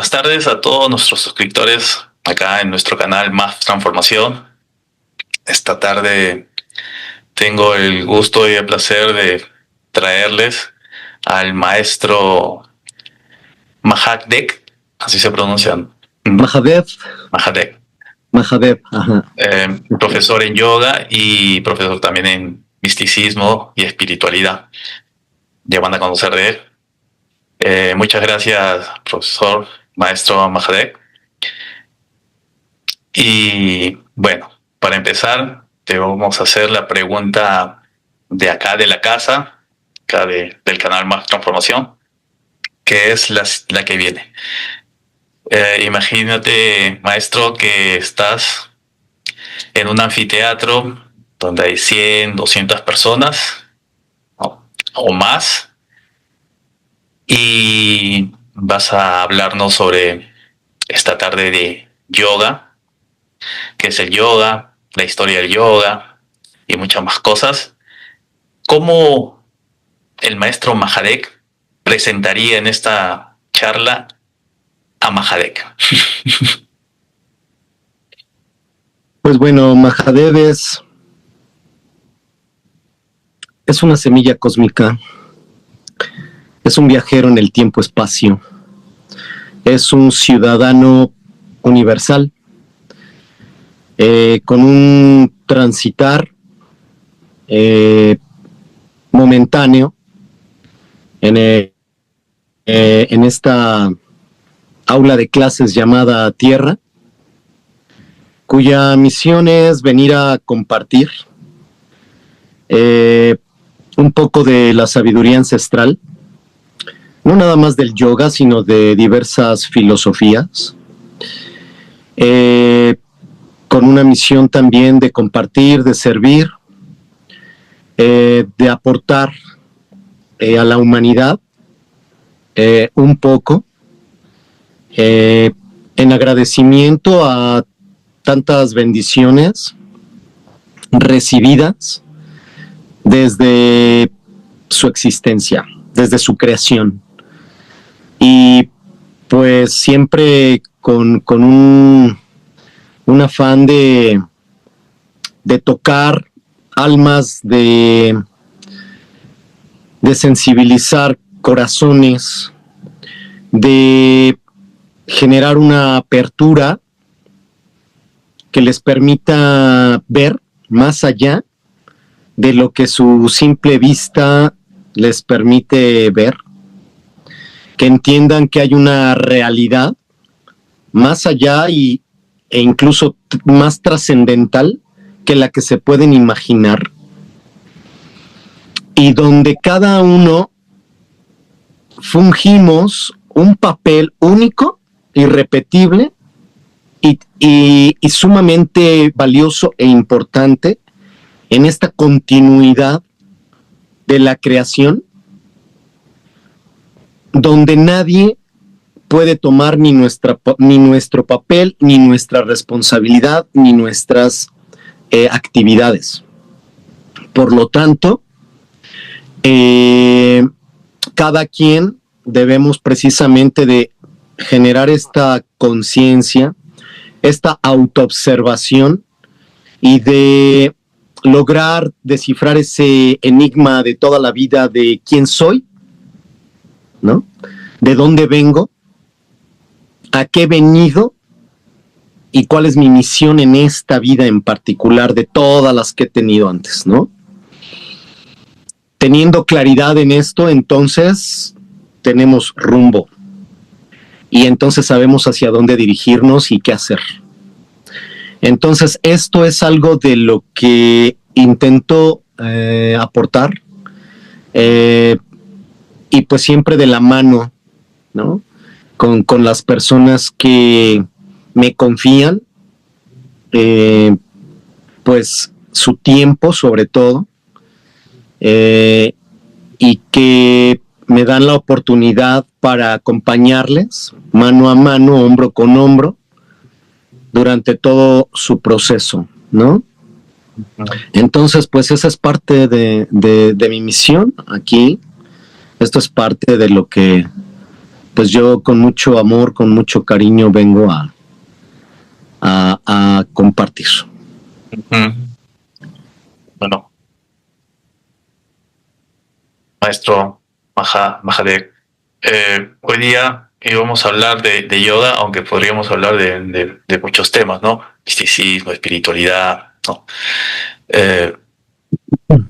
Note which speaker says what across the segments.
Speaker 1: Buenas tardes a todos nuestros suscriptores acá en nuestro canal Más Transformación. Esta tarde tengo el gusto y el placer de traerles al maestro Mahadek, así se pronuncian.
Speaker 2: Mahadev.
Speaker 1: Mahadek.
Speaker 2: Mahadev, ajá.
Speaker 1: Profesor en yoga y profesor también en misticismo y espiritualidad. Ya van a conocer de él. Muchas gracias, profesor, maestro Mahadek. Y bueno, para empezar, te vamos a hacer la pregunta de acá de la casa, acá del canal Más Transformación, que es la que viene. Imagínate, maestro, que estás en un anfiteatro donde hay 100, 200 personas o más, y vas a hablarnos sobre esta tarde de yoga, qué es el yoga, la historia del yoga y muchas más cosas. ¿Cómo el maestro Mahadek presentaría en esta charla a Mahadek?
Speaker 2: Pues bueno, Mahadev es una semilla cósmica, es un viajero en el tiempo-espacio, es un ciudadano universal, con un transitar momentáneo en esta aula de clases llamada Tierra, cuya misión es venir a compartir un poco de la sabiduría ancestral, no nada más del yoga, sino de diversas filosofías, con una misión también de compartir, de servir, de aportar a la humanidad un poco, en agradecimiento a tantas bendiciones recibidas desde su existencia, desde su creación. Y pues siempre con un afán de tocar almas, de sensibilizar corazones, de generar una apertura que les permita ver más allá de lo que su simple vista les permite ver, que entiendan que hay una realidad más allá e incluso más trascendental que la que se pueden imaginar, y donde cada uno fungimos un papel único, irrepetible y sumamente valioso e importante en esta continuidad de la creación, donde nadie puede tomar ni nuestro papel, ni nuestra responsabilidad, ni nuestras actividades. Por lo tanto, cada quien debemos precisamente de generar esta conciencia, esta autoobservación, y de lograr descifrar ese enigma de toda la vida de quién soy, ¿no? ¿De dónde vengo? ¿A qué he venido? ¿Y cuál es mi misión en esta vida en particular de todas las que he tenido antes, ¿no? Teniendo claridad en esto, entonces tenemos rumbo. Y entonces sabemos hacia dónde dirigirnos y qué hacer. Entonces, esto es algo de lo que intento aportar, y pues siempre de la mano, ¿no? Con las personas que me confían, pues su tiempo sobre todo, y que me dan la oportunidad para acompañarles mano a mano, hombro con hombro, durante todo su proceso, ¿no? Entonces, pues esa es parte de mi misión aquí. Esto es parte de lo que pues yo con mucho amor, con mucho cariño vengo a compartir.
Speaker 1: Bueno, maestro Mahadek, hoy día íbamos a hablar de yoga, aunque podríamos hablar de muchos temas, ¿no? Misticismo, espiritualidad, ¿no?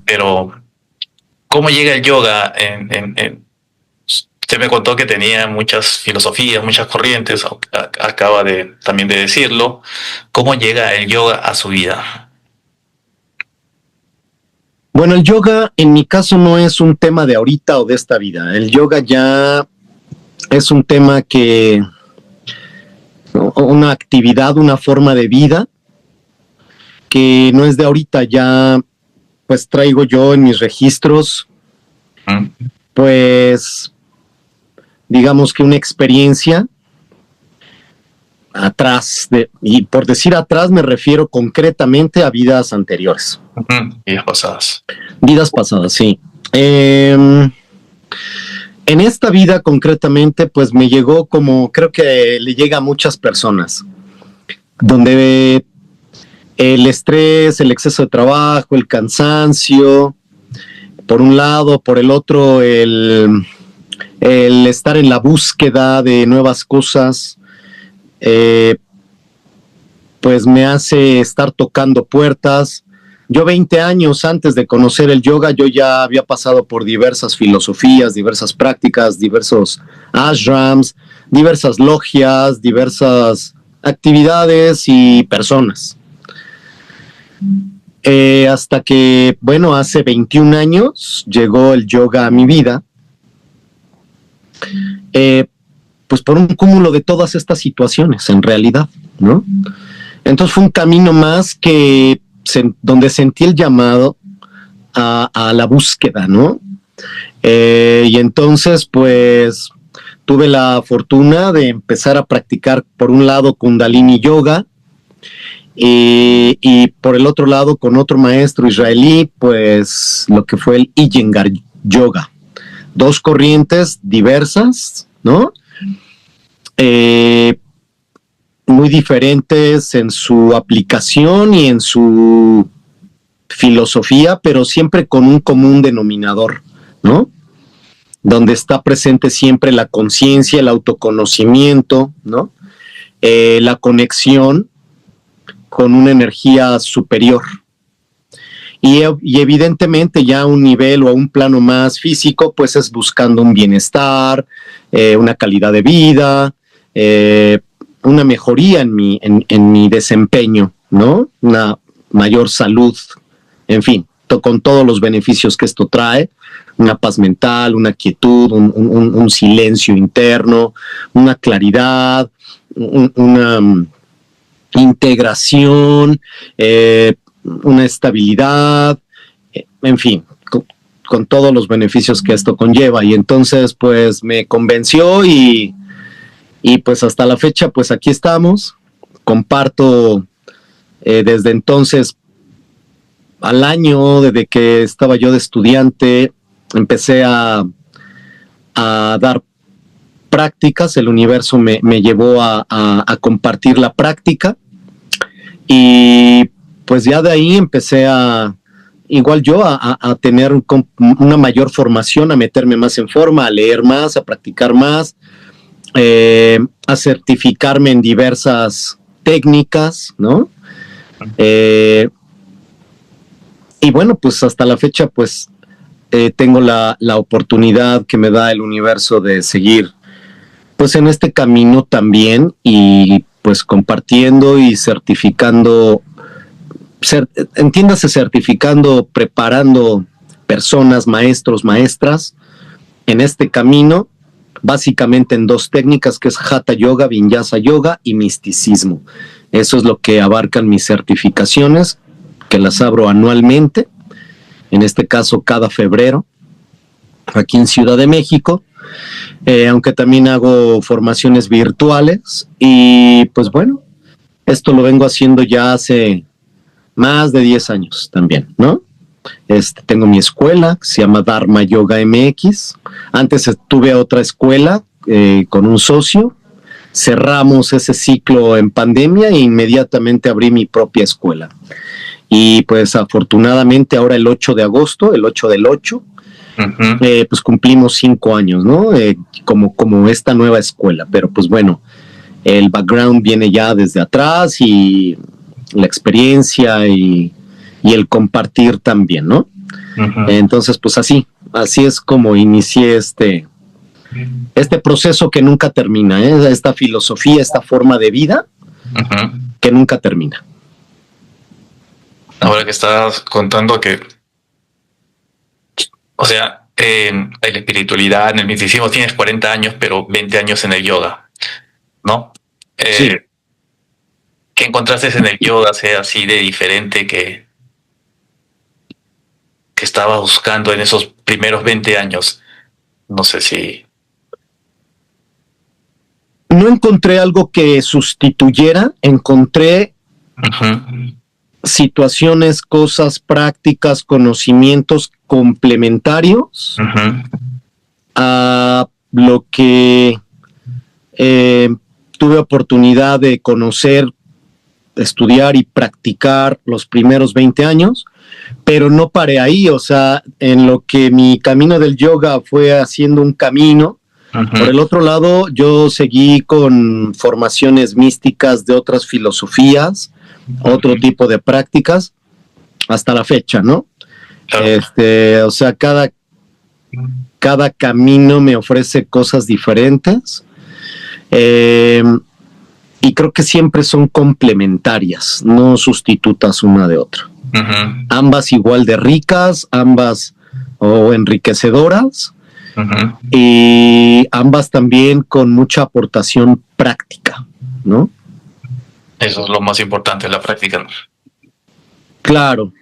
Speaker 1: Pero, ¿cómo llega el yoga usted me contó que tenía muchas filosofías, muchas corrientes, acaba también de decirlo. ¿Cómo llega el yoga a su vida?
Speaker 2: Bueno, el yoga en mi caso no es un tema de ahorita o de esta vida. El yoga ya es un tema que, una actividad, una forma de vida que no es de ahorita. Ya pues traigo yo en mis registros, pues digamos que una experiencia atrás, y por decir atrás me refiero concretamente a vidas anteriores.
Speaker 1: Vidas pasadas.
Speaker 2: Vidas pasadas, sí. En esta vida concretamente, pues me llegó como creo que le llega a muchas personas, donde el estrés, el exceso de trabajo, el cansancio, por un lado, por el otro, el estar en la búsqueda de nuevas cosas, pues me hace estar tocando puertas. Yo 20 años antes de conocer el yoga, yo ya había pasado por diversas filosofías, diversas prácticas, diversos ashrams, diversas logias, diversas actividades y personas. Hasta que, bueno, hace 21 años llegó el yoga a mi vida, pues por un cúmulo de todas estas situaciones, en realidad, ¿no? Entonces fue un camino más que donde sentí el llamado a la búsqueda, ¿no? Y entonces, pues, tuve la fortuna de empezar a practicar, por un lado, Kundalini Yoga, y por el otro lado, con otro maestro israelí, pues, lo que fue el Iyengar Yoga. Dos corrientes diversas, ¿no? Muy diferentes en su aplicación y en su filosofía, pero siempre con un común denominador, ¿no? Donde está presente siempre la conciencia, el autoconocimiento, ¿no? La conexión con una energía superior. Y evidentemente ya a un nivel o a un plano más físico, pues es buscando un bienestar, una calidad de vida, una mejoría en mi desempeño, ¿no? Una mayor salud, en fin, con todos los beneficios que esto trae, una paz mental, una quietud, un silencio interno, una claridad, una integración, una estabilidad, en fin, con todos los beneficios que esto conlleva. Y entonces, pues, me convenció y pues hasta la fecha, pues aquí estamos. Comparto desde entonces, al año, desde que estaba yo de estudiante, empecé a dar prácticas. El universo me llevó a compartir la práctica. Y pues ya de ahí empecé igual yo, a tener una mayor formación, a meterme más en forma, a leer más, a practicar más, a certificarme en diversas técnicas, ¿no? Y bueno, pues hasta la fecha, pues tengo la oportunidad que me da el universo de seguir, pues en este camino también, y pues compartiendo y certificando, entiéndase certificando, preparando personas, maestros, maestras en este camino, básicamente en dos técnicas, que es Hatha Yoga, Vinyasa Yoga y misticismo. Eso es lo que abarcan mis certificaciones, que las abro anualmente, en este caso cada febrero, aquí en Ciudad de México, aunque también hago formaciones virtuales. Y pues bueno, esto lo vengo haciendo ya hace más de 10 años también, ¿no? Tengo mi escuela, que se llama Dharma Yoga MX. Antes tuve otra escuela con un socio. Cerramos ese ciclo en pandemia e inmediatamente abrí mi propia escuela. Y pues afortunadamente ahora el 8 de agosto, el 8 del 8, pues cumplimos 5 años, ¿no? Como esta nueva escuela. Pero pues bueno, el background viene ya desde atrás y la experiencia y el compartir también, ¿no? Entonces, pues así es como inicié este proceso que nunca termina, esta filosofía, esta forma de vida que nunca termina.
Speaker 1: Ahora que estás contando que, o sea, en la espiritualidad, en el misticismo tienes 40 años, pero 20 años en el yoga, ¿no?
Speaker 2: Sí.
Speaker 1: ¿Qué encontraste en el yoga sea así de diferente que estabas buscando en esos primeros 20 años? No sé si...
Speaker 2: No encontré algo que sustituyera, encontré situaciones, cosas, prácticas, conocimientos complementarios a lo que tuve oportunidad de conocer, estudiar y practicar los primeros 20 años, pero no paré ahí. O sea, en lo que mi camino del yoga fue haciendo un camino, por el otro lado, yo seguí con formaciones místicas de otras filosofías, otro tipo de prácticas, hasta la fecha, ¿no? O sea, cada camino me ofrece cosas diferentes, y creo que siempre son complementarias, no sustitutas una de otra. Ambas igual de ricas, ambas o enriquecedoras, y ambas también con mucha aportación práctica, ¿no?
Speaker 1: Eso es lo más importante, la práctica.
Speaker 2: Claro,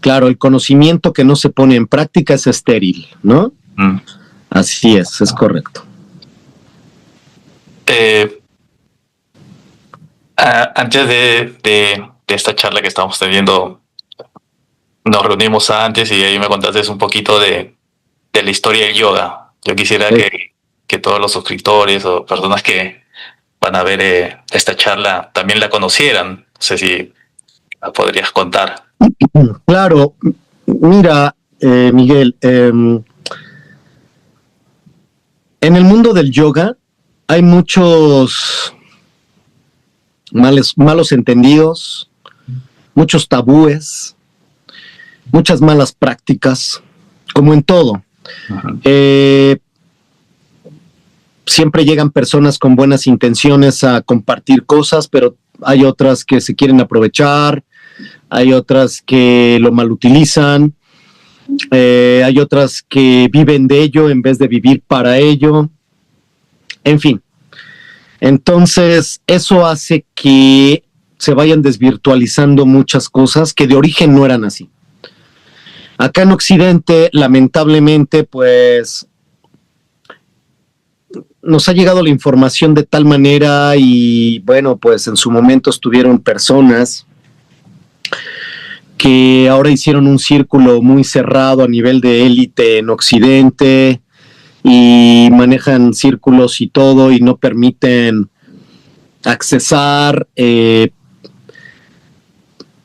Speaker 2: el conocimiento que no se pone en práctica es estéril, ¿no? Así es correcto.
Speaker 1: Antes de esta charla que estamos teniendo, nos reunimos antes y ahí me contaste un poquito de la historia del yoga. Yo quisiera que todos los suscriptores o personas que van a ver esta charla también la conocieran. No sé si la podrías contar.
Speaker 2: Claro, mira, Miguel, en el mundo del yoga hay muchos malos entendidos, muchos tabúes, muchas malas prácticas, como en todo. Siempre llegan personas con buenas intenciones a compartir cosas, pero hay otras que se quieren aprovechar, hay otras que lo malutilizan, hay otras que viven de ello en vez de vivir para ello, en fin. Entonces, eso hace que se vayan desvirtualizando muchas cosas que de origen no eran así. Acá en Occidente, lamentablemente, pues nos ha llegado la información de tal manera y, bueno, pues en su momento estuvieron personas que ahora hicieron un círculo muy cerrado a nivel de élite en Occidente y manejan círculos y todo y no permiten accesar.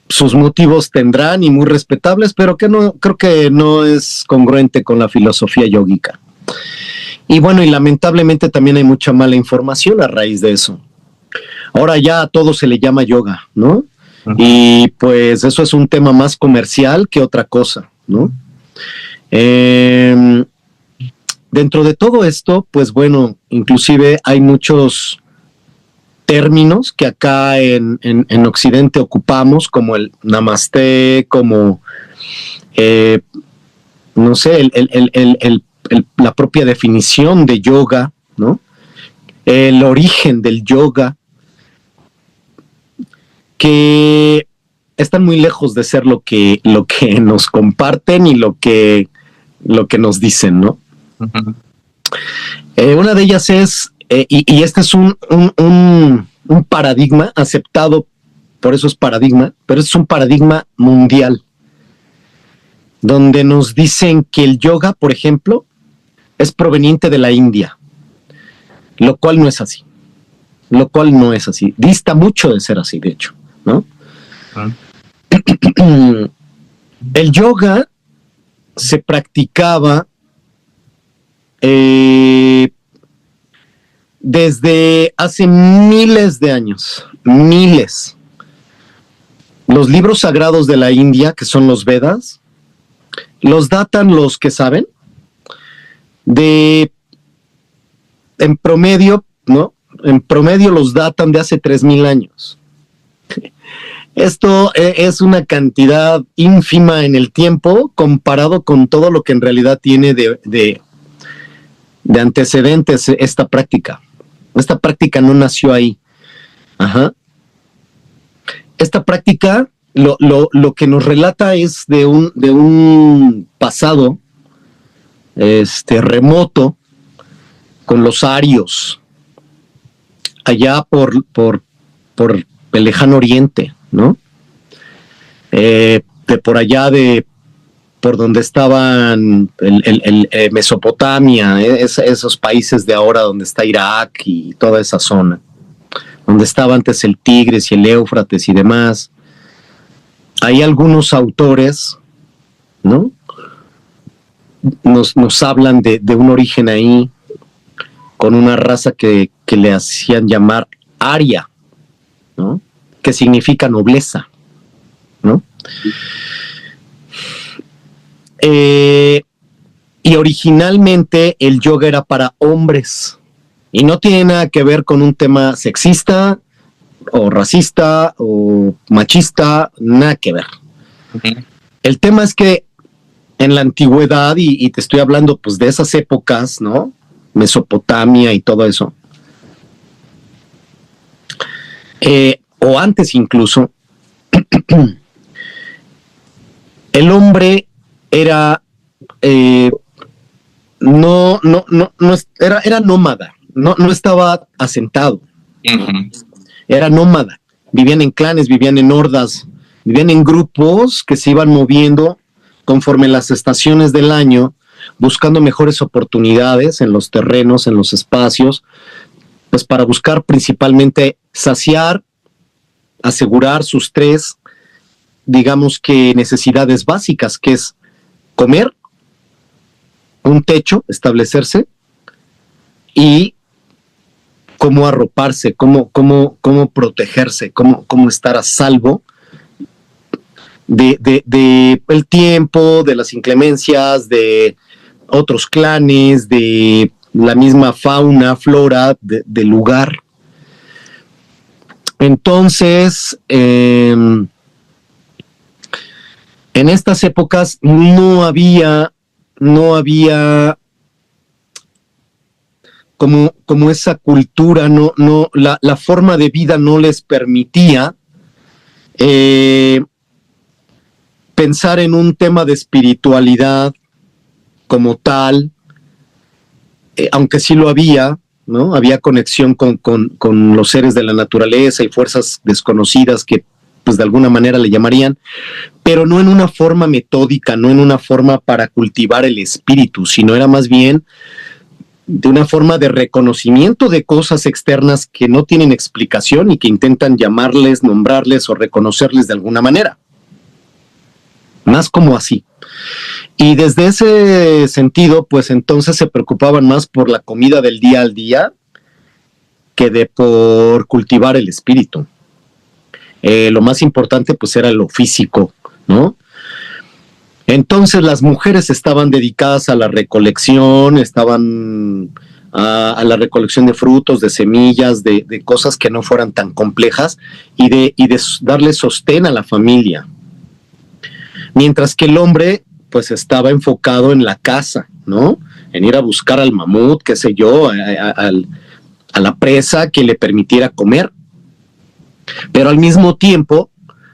Speaker 2: Sus motivos tendrán y muy respetables, pero que no, creo que no es congruente con la filosofía yógica. Y bueno, y lamentablemente también hay mucha mala información a raíz de eso. Ahora ya a todo se le llama yoga, ¿no? Y pues eso es un tema más comercial que otra cosa, ¿no? Dentro de todo esto, pues bueno, inclusive hay muchos términos que acá en Occidente ocupamos, como el namaste, como, no sé, la propia definición de yoga, ¿no? El origen del yoga, que están muy lejos de ser lo que nos comparten y lo que nos dicen, ¿no? Una de ellas es, y este es un paradigma aceptado, por eso es paradigma, pero es un paradigma mundial, donde nos dicen que el yoga, por ejemplo, es proveniente de la India. lo cual no es así. Lo cual no es así. Dista mucho de ser así, de hecho, ¿no? El yoga se practicaba desde hace miles de años, miles. Los libros sagrados de la India, que son los Vedas, los datan los que saben en promedio, ¿no? En promedio los datan de hace 3,000 años. Esto es una cantidad ínfima en el tiempo comparado con todo lo que en realidad tiene de antecedentes esta práctica. Esta práctica no nació ahí. Ajá. Esta práctica lo que nos relata es de un pasado remoto con los arios, allá por el lejano oriente, ¿no? De por allá por donde estaban Mesopotamia, esos países de ahora donde está Irak y toda esa zona, donde estaba antes el Tigris y el Éufrates y demás. Hay algunos autores, ¿no? Nos hablan de un origen ahí, con una raza que le hacían llamar Aria, ¿no? Que significa nobleza, ¿no? Y originalmente el yoga era para hombres y no tiene nada que ver con un tema sexista o racista o machista, nada que ver. Uh-huh. El tema es que en la antigüedad, y te estoy hablando pues de esas épocas, ¿no? Mesopotamia y todo eso, o antes incluso, el hombre era era nómada, no estaba asentado. Uh-huh. Era nómada, vivían en clanes, vivían en hordas, vivían en grupos que se iban moviendo conforme las estaciones del año, buscando mejores oportunidades en los terrenos, en los espacios, pues para buscar principalmente saciar, asegurar sus tres, digamos que necesidades básicas, que es comer, un techo, establecerse, y cómo arroparse, cómo protegerse, cómo estar a salvo de el tiempo, de las inclemencias, de otros clanes, de la misma fauna, flora del lugar. Entonces, en estas épocas no había como esa cultura, la forma de vida no les permitía pensar en un tema de espiritualidad como tal, aunque sí lo había, ¿no? Había conexión con los seres de la naturaleza y fuerzas desconocidas que pues de alguna manera le llamarían, pero no en una forma metódica, no en una forma para cultivar el espíritu, sino era más bien de una forma de reconocimiento de cosas externas que no tienen explicación y que intentan llamarles, nombrarles o reconocerles de alguna manera. Más como así. Y desde ese sentido, pues entonces se preocupaban más por la comida del día al día que por cultivar el espíritu. Lo más importante pues era lo físico, ¿no? Entonces las mujeres estaban dedicadas a la recolección, estaban a la recolección de frutos, de semillas, de cosas que no fueran tan complejas y de darle sostén a la familia. Mientras que el hombre pues estaba enfocado en la caza, ¿no? En ir a buscar al mamut, qué sé yo, a la presa que le permitiera comer. Pero al mismo tiempo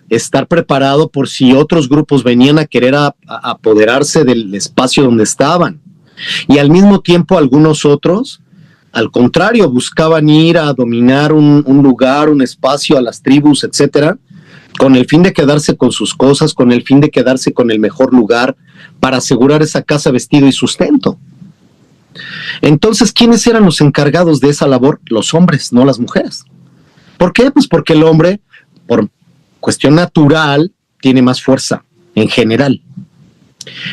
Speaker 2: estar preparado por si otros grupos venían a querer apoderarse del espacio donde estaban. Y al mismo tiempo algunos otros, al contrario, buscaban ir a dominar un lugar, un espacio, a las tribus, etcétera, con el fin de quedarse con sus cosas, con el fin de quedarse con el mejor lugar para asegurar esa casa, vestido y sustento. Entonces, ¿quiénes eran los encargados de esa labor? Los hombres, no las mujeres. ¿Por qué? Pues porque el hombre, por cuestión natural, tiene más fuerza en general.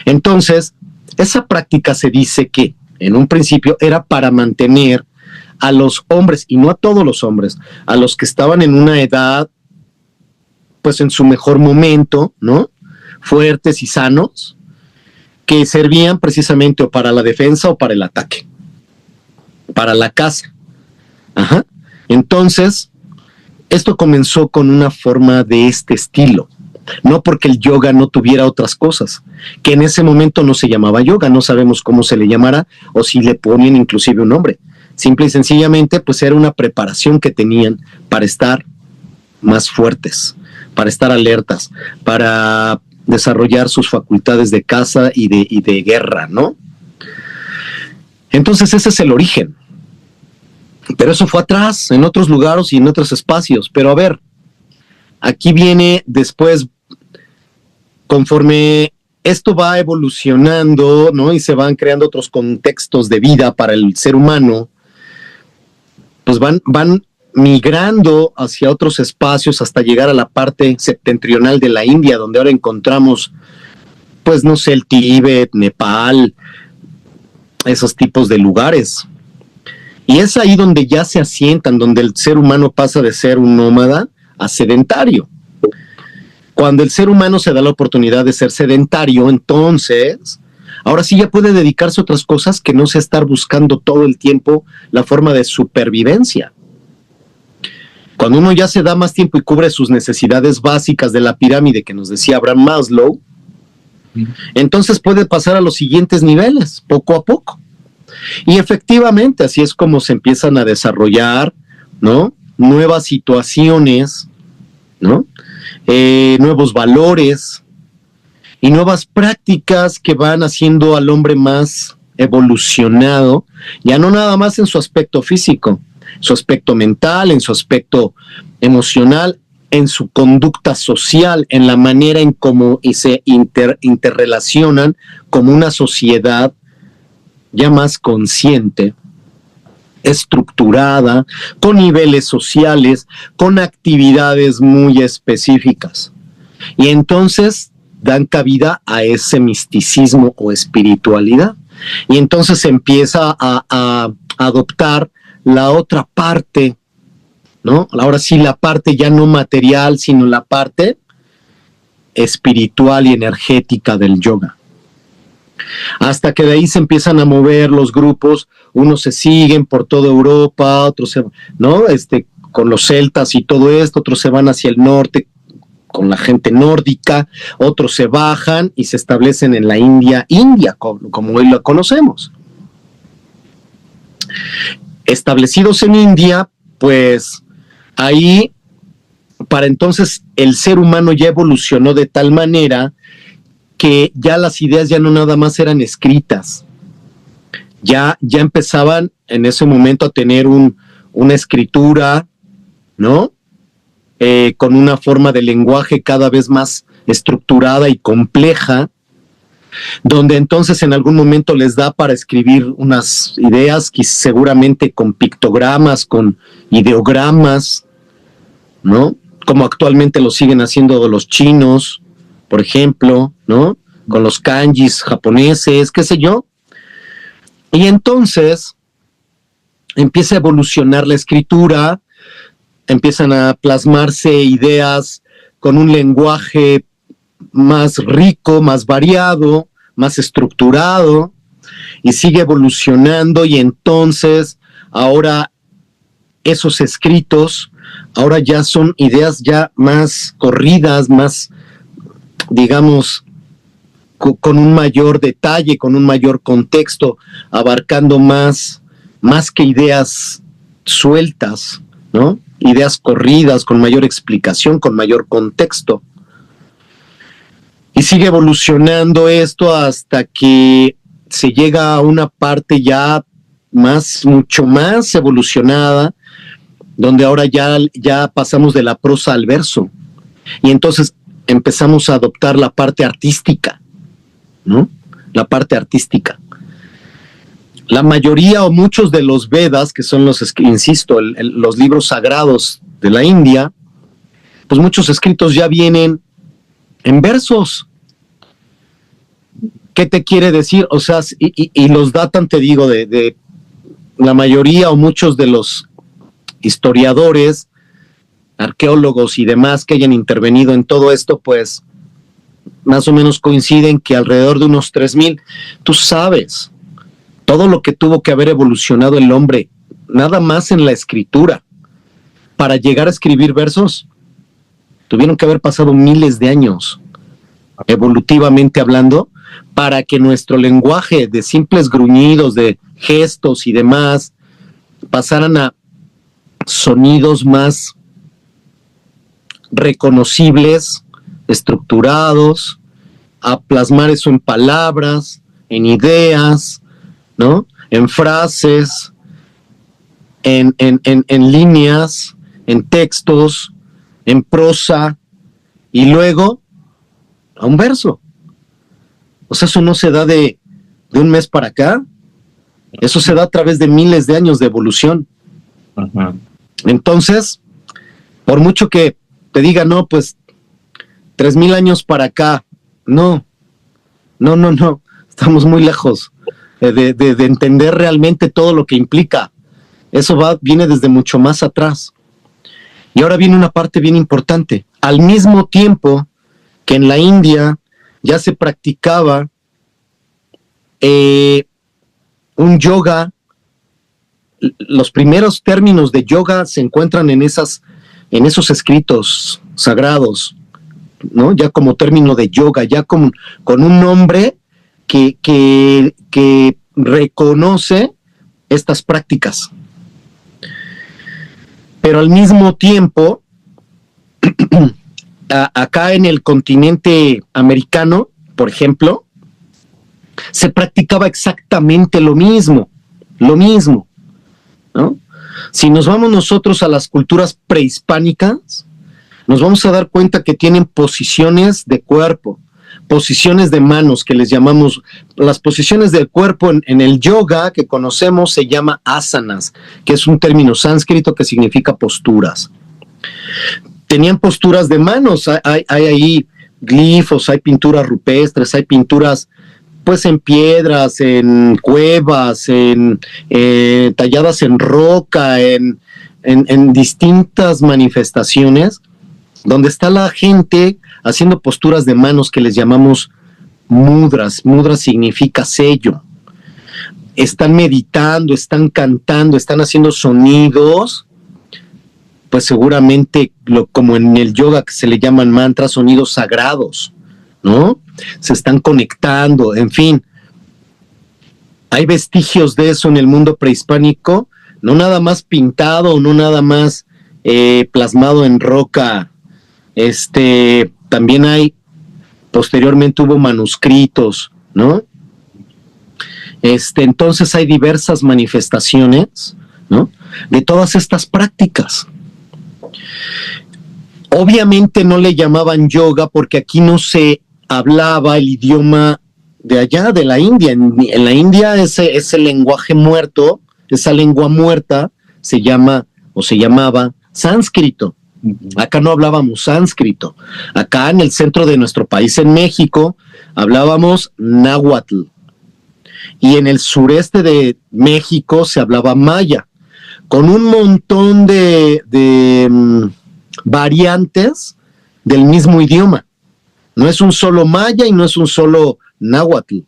Speaker 2: Entonces, esa práctica se dice que en un principio era para mantener a los hombres, y no a todos los hombres, a los que estaban en una edad, pues en su mejor momento, ¿no? Fuertes y sanos, que servían precisamente o para la defensa o para el ataque, para la caza. Ajá. Entonces, esto comenzó con una forma de este estilo, no porque el yoga no tuviera otras cosas, que en ese momento no se llamaba yoga, no sabemos cómo se le llamará o si le ponen inclusive un nombre. Simple y sencillamente, pues era una preparación que tenían para estar más fuertes, para estar alertas, para desarrollar sus facultades de caza y de guerra, ¿no? Entonces ese es el origen. Pero eso fue atrás, en otros lugares y en otros espacios. Pero a ver, aquí viene después, conforme esto va evolucionando, ¿no? Y se van creando otros contextos de vida para el ser humano, pues van migrando hacia otros espacios hasta llegar a la parte septentrional de la India, donde ahora encontramos, pues no sé, el Tíbet, Nepal, esos tipos de lugares. Y es ahí donde ya se asientan, donde el ser humano pasa de ser un nómada a sedentario. Cuando el ser humano se da la oportunidad de ser sedentario, entonces, ahora sí ya puede dedicarse a otras cosas que no sea estar buscando todo el tiempo la forma de supervivencia. Cuando uno ya se da más tiempo y cubre sus necesidades básicas de la pirámide que nos decía Abraham Maslow, entonces puede pasar a los siguientes niveles, poco a poco. Y efectivamente, así es como se empiezan a desarrollar, ¿no? Nuevas situaciones, ¿no? Nuevos valores y nuevas prácticas que van haciendo al hombre más evolucionado, ya no nada más en su aspecto físico, su aspecto mental, en su aspecto emocional, en su conducta social, en la manera en cómo se interrelacionan como una sociedad ya más consciente, estructurada, con niveles sociales, con actividades muy específicas. Y entonces dan cabida a ese misticismo o espiritualidad. Y entonces se empieza a adoptar la otra parte, ¿no? Ahora sí, la parte ya no material, sino la parte espiritual y energética del yoga. Hasta que de ahí se empiezan a mover los grupos, unos se siguen por toda Europa, otros se, ¿no? Con los celtas y todo esto, otros se van hacia el norte con la gente nórdica, otros se bajan y se establecen en la India, como hoy la conocemos. Establecidos en India, pues ahí, para entonces el ser humano ya evolucionó de tal manera que ya las ideas ya no nada más eran escritas, ya empezaban en ese momento a tener una escritura, ¿no? Con una forma de lenguaje cada vez más estructurada y compleja, donde entonces en algún momento les da para escribir unas ideas, que seguramente con pictogramas, con ideogramas, ¿no? Como actualmente lo siguen haciendo los chinos, por ejemplo, ¿no? Con los kanjis japoneses, qué sé yo. Y entonces empieza a evolucionar la escritura, empiezan a plasmarse ideas con un lenguaje más rico, más variado, más estructurado, y sigue evolucionando, y entonces ahora esos escritos ahora ya son ideas ya más corridas, más, digamos, con un mayor detalle, con un mayor contexto, abarcando más que ideas sueltas, ¿no? Ideas corridas, con mayor explicación, con mayor contexto. Y sigue evolucionando esto hasta que se llega a una parte ya mucho más evolucionada, donde ahora ya pasamos de la prosa al verso. Y entonces empezamos a adoptar la parte artística, ¿no? La parte artística. la mayoría o muchos de los Vedas, que son los, insisto, los libros sagrados de la India, pues muchos escritos ya vienen en versos. ¿Qué te quiere decir? O sea, y los datan, te digo, de la mayoría o muchos de los historiadores, arqueólogos y demás que hayan intervenido en todo esto, pues más o menos coinciden que alrededor de unos 3000, tú sabes, todo lo que tuvo que haber evolucionado el hombre, nada más en la escritura, para llegar a escribir versos, tuvieron que haber pasado miles de años, evolutivamente hablando, para que nuestro lenguaje de simples gruñidos, de gestos y demás, pasaran a sonidos más reconocibles, estructurados, a plasmar eso en palabras, en ideas, ¿no? En frases, en líneas, en textos, en prosa, y luego a un verso. O sea, eso no se da de un mes para acá, eso se da a través de miles de años de evolución. Uh-huh. Entonces, por mucho que te diga, no, pues 3000 años para acá, no, estamos muy lejos de entender realmente todo lo que implica. Eso viene desde mucho más atrás. Y ahora viene una parte bien importante. Al mismo tiempo que en la India ya se practicaba un yoga, los primeros términos de yoga se encuentran en esos escritos sagrados, ¿no? Ya como término de yoga, ya con un nombre que reconoce estas prácticas. Pero al mismo tiempo, acá en el continente americano, por ejemplo, se practicaba exactamente lo mismo, ¿no? Si nos vamos nosotros a las culturas prehispánicas, nos vamos a dar cuenta que tienen posiciones de cuerpo, posiciones de manos, que les llamamos, las posiciones del cuerpo en el yoga que conocemos se llama asanas, que es un término sánscrito que significa posturas. Tenían posturas de manos, hay ahí glifos, hay pinturas rupestres, hay pinturas pues en piedras, en cuevas, talladas en roca, en distintas manifestaciones, donde está la gente haciendo posturas de manos que les llamamos mudras. Mudra significa sello. Están meditando, están cantando, están haciendo sonidos, pues seguramente como en el yoga que se le llaman mantras, sonidos sagrados, ¿no? Se están conectando, en fin. Hay vestigios de eso en el mundo prehispánico, no nada más pintado, no nada más plasmado en roca. También posteriormente hubo manuscritos, ¿no? Entonces hay diversas manifestaciones, ¿no? De todas estas prácticas. Obviamente no le llamaban yoga porque aquí no se hablaba el idioma de allá, de la India. En la India ese lenguaje muerto, esa lengua muerta, se llamaba sánscrito. Acá no hablábamos sánscrito. Acá en el centro de nuestro país, en México, hablábamos náhuatl. Y en el sureste de México se hablaba maya, con un montón de variantes del mismo idioma. No es un solo maya y no es un solo náhuatl.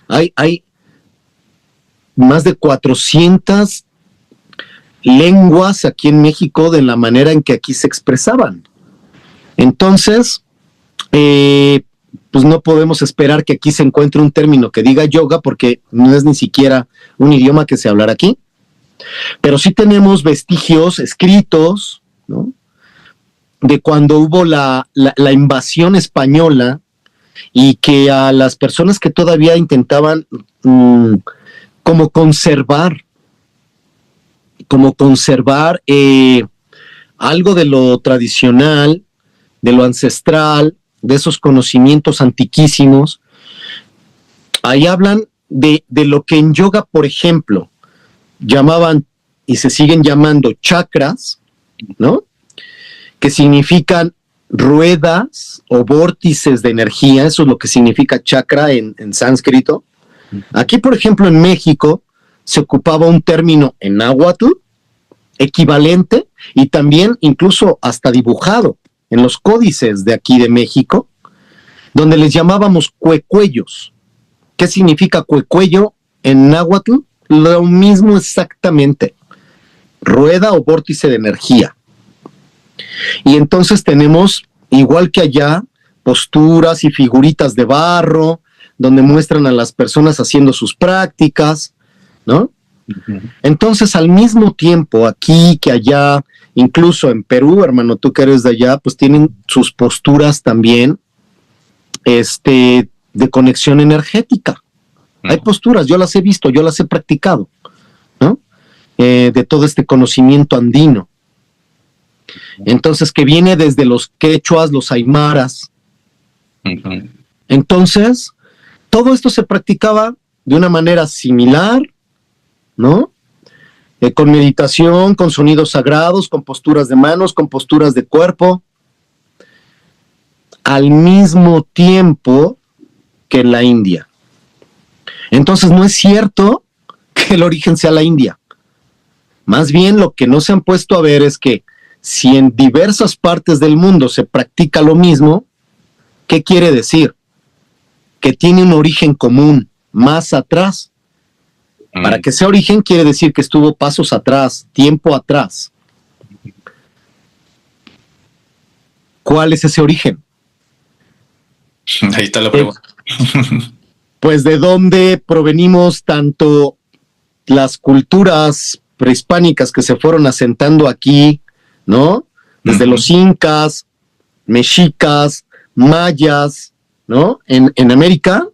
Speaker 2: Hay más de 400 lenguas aquí en México de la manera en que aquí se expresaban. Entonces, pues no podemos esperar que aquí se encuentre un término que diga yoga porque no es ni siquiera un idioma que se hablara aquí. Pero sí tenemos vestigios escritos, ¿no? De cuando hubo la invasión española y que a las personas que todavía intentaban como conservar algo de lo tradicional, de lo ancestral, de esos conocimientos antiquísimos. Ahí hablan de lo que en yoga, por ejemplo, llamaban y se siguen llamando chakras, ¿no? Que significan ruedas o vórtices de energía, eso es lo que significa chakra en sánscrito. Aquí, por ejemplo, en México, se ocupaba un término en náhuatl equivalente y también incluso hasta dibujado en los códices de aquí de México, donde les llamábamos cuecuellos. ¿Qué significa cuecuello en náhuatl? Lo mismo exactamente, rueda o vórtice de energía. Y entonces tenemos, igual que allá, posturas y figuritas de barro, donde muestran a las personas haciendo sus prácticas, ¿no? Uh-huh. Entonces, al mismo tiempo, aquí que allá, incluso en Perú, hermano, tú que eres de allá, pues tienen sus posturas también, de conexión energética. Uh-huh. Hay posturas, yo las he visto, yo las he practicado, ¿no? De todo este conocimiento andino. Entonces, que viene desde los quechuas, los aymaras. Uh-huh. Entonces, todo esto se practicaba de una manera similar, ¿no? Con meditación, con sonidos sagrados, con posturas de manos, con posturas de cuerpo, al mismo tiempo que en la India. Entonces, no es cierto que el origen sea la India. Más bien, lo que no se han puesto a ver es que si en diversas partes del mundo se practica lo mismo, ¿qué quiere decir? Que tiene un origen común más atrás. Para que sea origen quiere decir que estuvo pasos atrás, tiempo atrás. ¿Cuál es ese origen?
Speaker 1: Ahí está la pregunta.
Speaker 2: Pues de dónde provenimos tanto las culturas prehispánicas que se fueron asentando aquí, ¿no? Desde los incas, mexicas, mayas, ¿no? En América,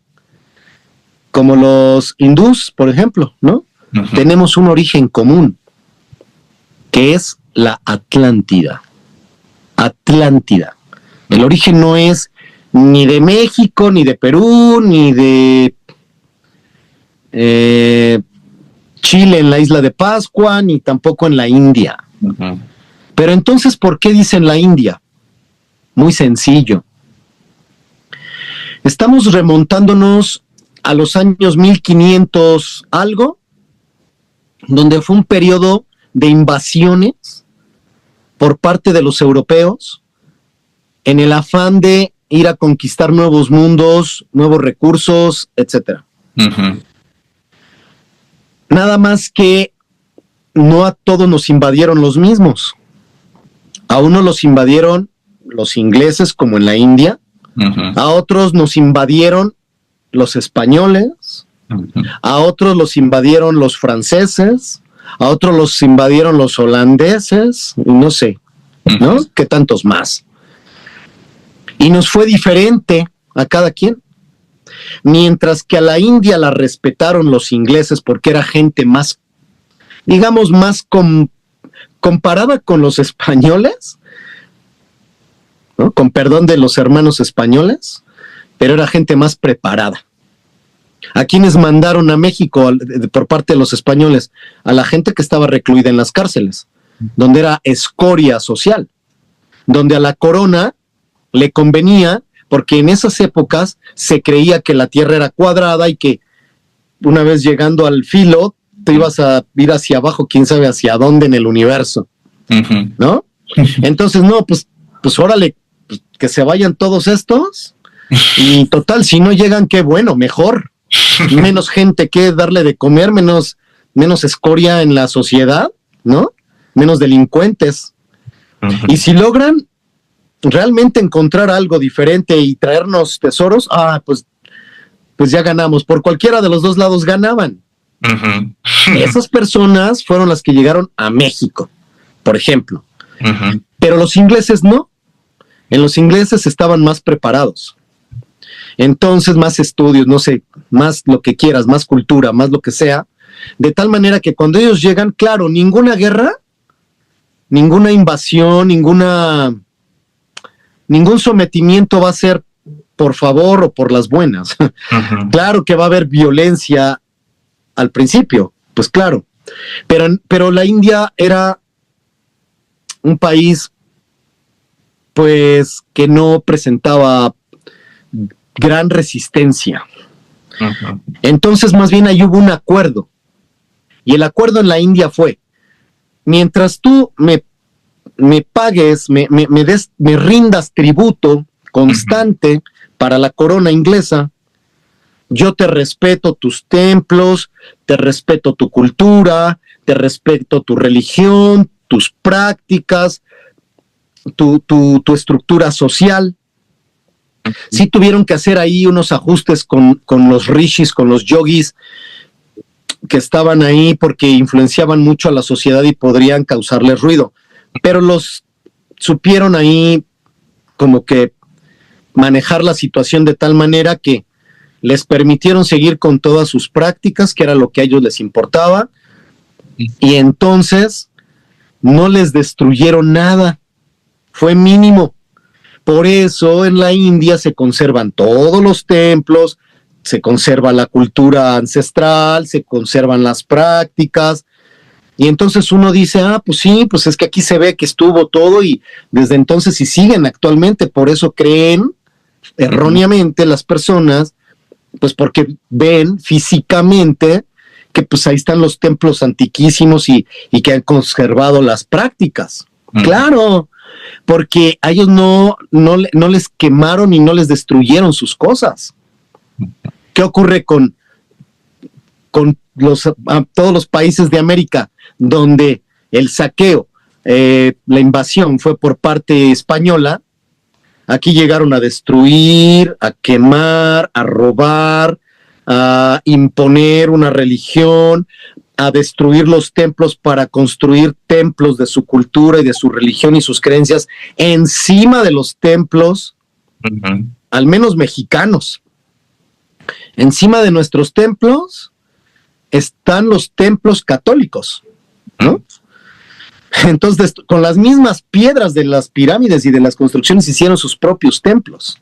Speaker 2: como los hindús, por ejemplo, ¿no? Uh-huh. Tenemos un origen común, que es la Atlántida. Atlántida. El origen no es ni de México, ni de Perú, ni de Chile en la isla de Pascua, ni tampoco en la India. Uh-huh. Pero entonces, ¿por qué dicen la India? Muy sencillo. Estamos remontándonos a los años 1500 algo, donde fue un periodo de invasiones por parte de los europeos en el afán de ir a conquistar nuevos mundos, nuevos recursos, etc. Uh-huh. Nada más que no a todos nos invadieron los mismos. A unos los invadieron los ingleses, como en la India. Uh-huh. A otros nos invadieron los españoles, uh-huh. A otros los invadieron los franceses, a otros los invadieron los holandeses, y no sé, ¿no? Uh-huh. ¿Qué tantos más? Y nos fue diferente a cada quien. Mientras que a la India la respetaron los ingleses porque era gente más, digamos, más comparada con los españoles, ¿no? Con perdón de los hermanos españoles, pero era gente más preparada. ¿A quienes mandaron a México por parte de los españoles? A la gente que estaba recluida en las cárceles, donde era escoria social, donde a la corona le convenía, porque en esas épocas se creía que la tierra era cuadrada y que una vez llegando al filo te ibas a ir hacia abajo, quién sabe hacia dónde en el universo, uh-huh. ¿No? Entonces, no, pues órale, pues, que se vayan todos estos. Y total, si no llegan, qué bueno, mejor. Menos gente que darle de comer, menos escoria en la sociedad, ¿no? Menos delincuentes. Uh-huh. Y si logran realmente encontrar algo diferente y traernos tesoros, pues ya ganamos. Por cualquiera de los dos lados ganaban. Uh-huh. Esas personas fueron las que llegaron a México, por ejemplo. Uh-huh. Pero los ingleses no. En los ingleses estaban más preparados. Entonces, más estudios, no sé, más lo que quieras, más cultura, más lo que sea, de tal manera que cuando ellos llegan, claro, ninguna guerra, ninguna invasión, ningún sometimiento va a ser por favor o por las buenas.
Speaker 1: Ujú.
Speaker 2: Claro que va a haber violencia al principio, pues claro, pero la India era un país pues que no presentaba gran resistencia.
Speaker 1: Ujú.
Speaker 2: Entonces más bien ahí hubo un acuerdo, y el acuerdo en la India fue: mientras tú me pagues, me rindas tributo constante para la corona inglesa, yo te respeto tus templos, te respeto tu cultura, te respeto tu religión, tus prácticas, tu estructura social. Sí tuvieron que hacer ahí unos ajustes con los rishis, con los yogis que estaban ahí porque influenciaban mucho a la sociedad y podrían causarles ruido, pero los supieron ahí como que manejar la situación de tal manera que les permitieron seguir con todas sus prácticas, que era lo que a ellos les importaba, y entonces no les destruyeron nada, fue mínimo. Por eso en la India se conservan todos los templos, se conserva la cultura ancestral, se conservan las prácticas, y entonces uno dice, pues sí, pues es que aquí se ve que estuvo todo, y desde entonces y siguen actualmente. Por eso creen erróneamente las personas, pues porque ven físicamente que pues ahí están los templos antiquísimos y que han conservado las prácticas. Claro, porque a ellos no les quemaron y no les destruyeron sus cosas. ¿Qué ocurre con todos los países de América donde el saqueo, la invasión fue por parte española? Aquí llegaron a destruir, a quemar, a robar, a imponer una religión, a destruir los templos para construir templos de su cultura y de su religión y sus creencias encima de los templos, al menos mexicanos. Encima de nuestros templos están los templos católicos, ¿no? Entonces, con las mismas piedras de las pirámides y de las construcciones hicieron sus propios templos.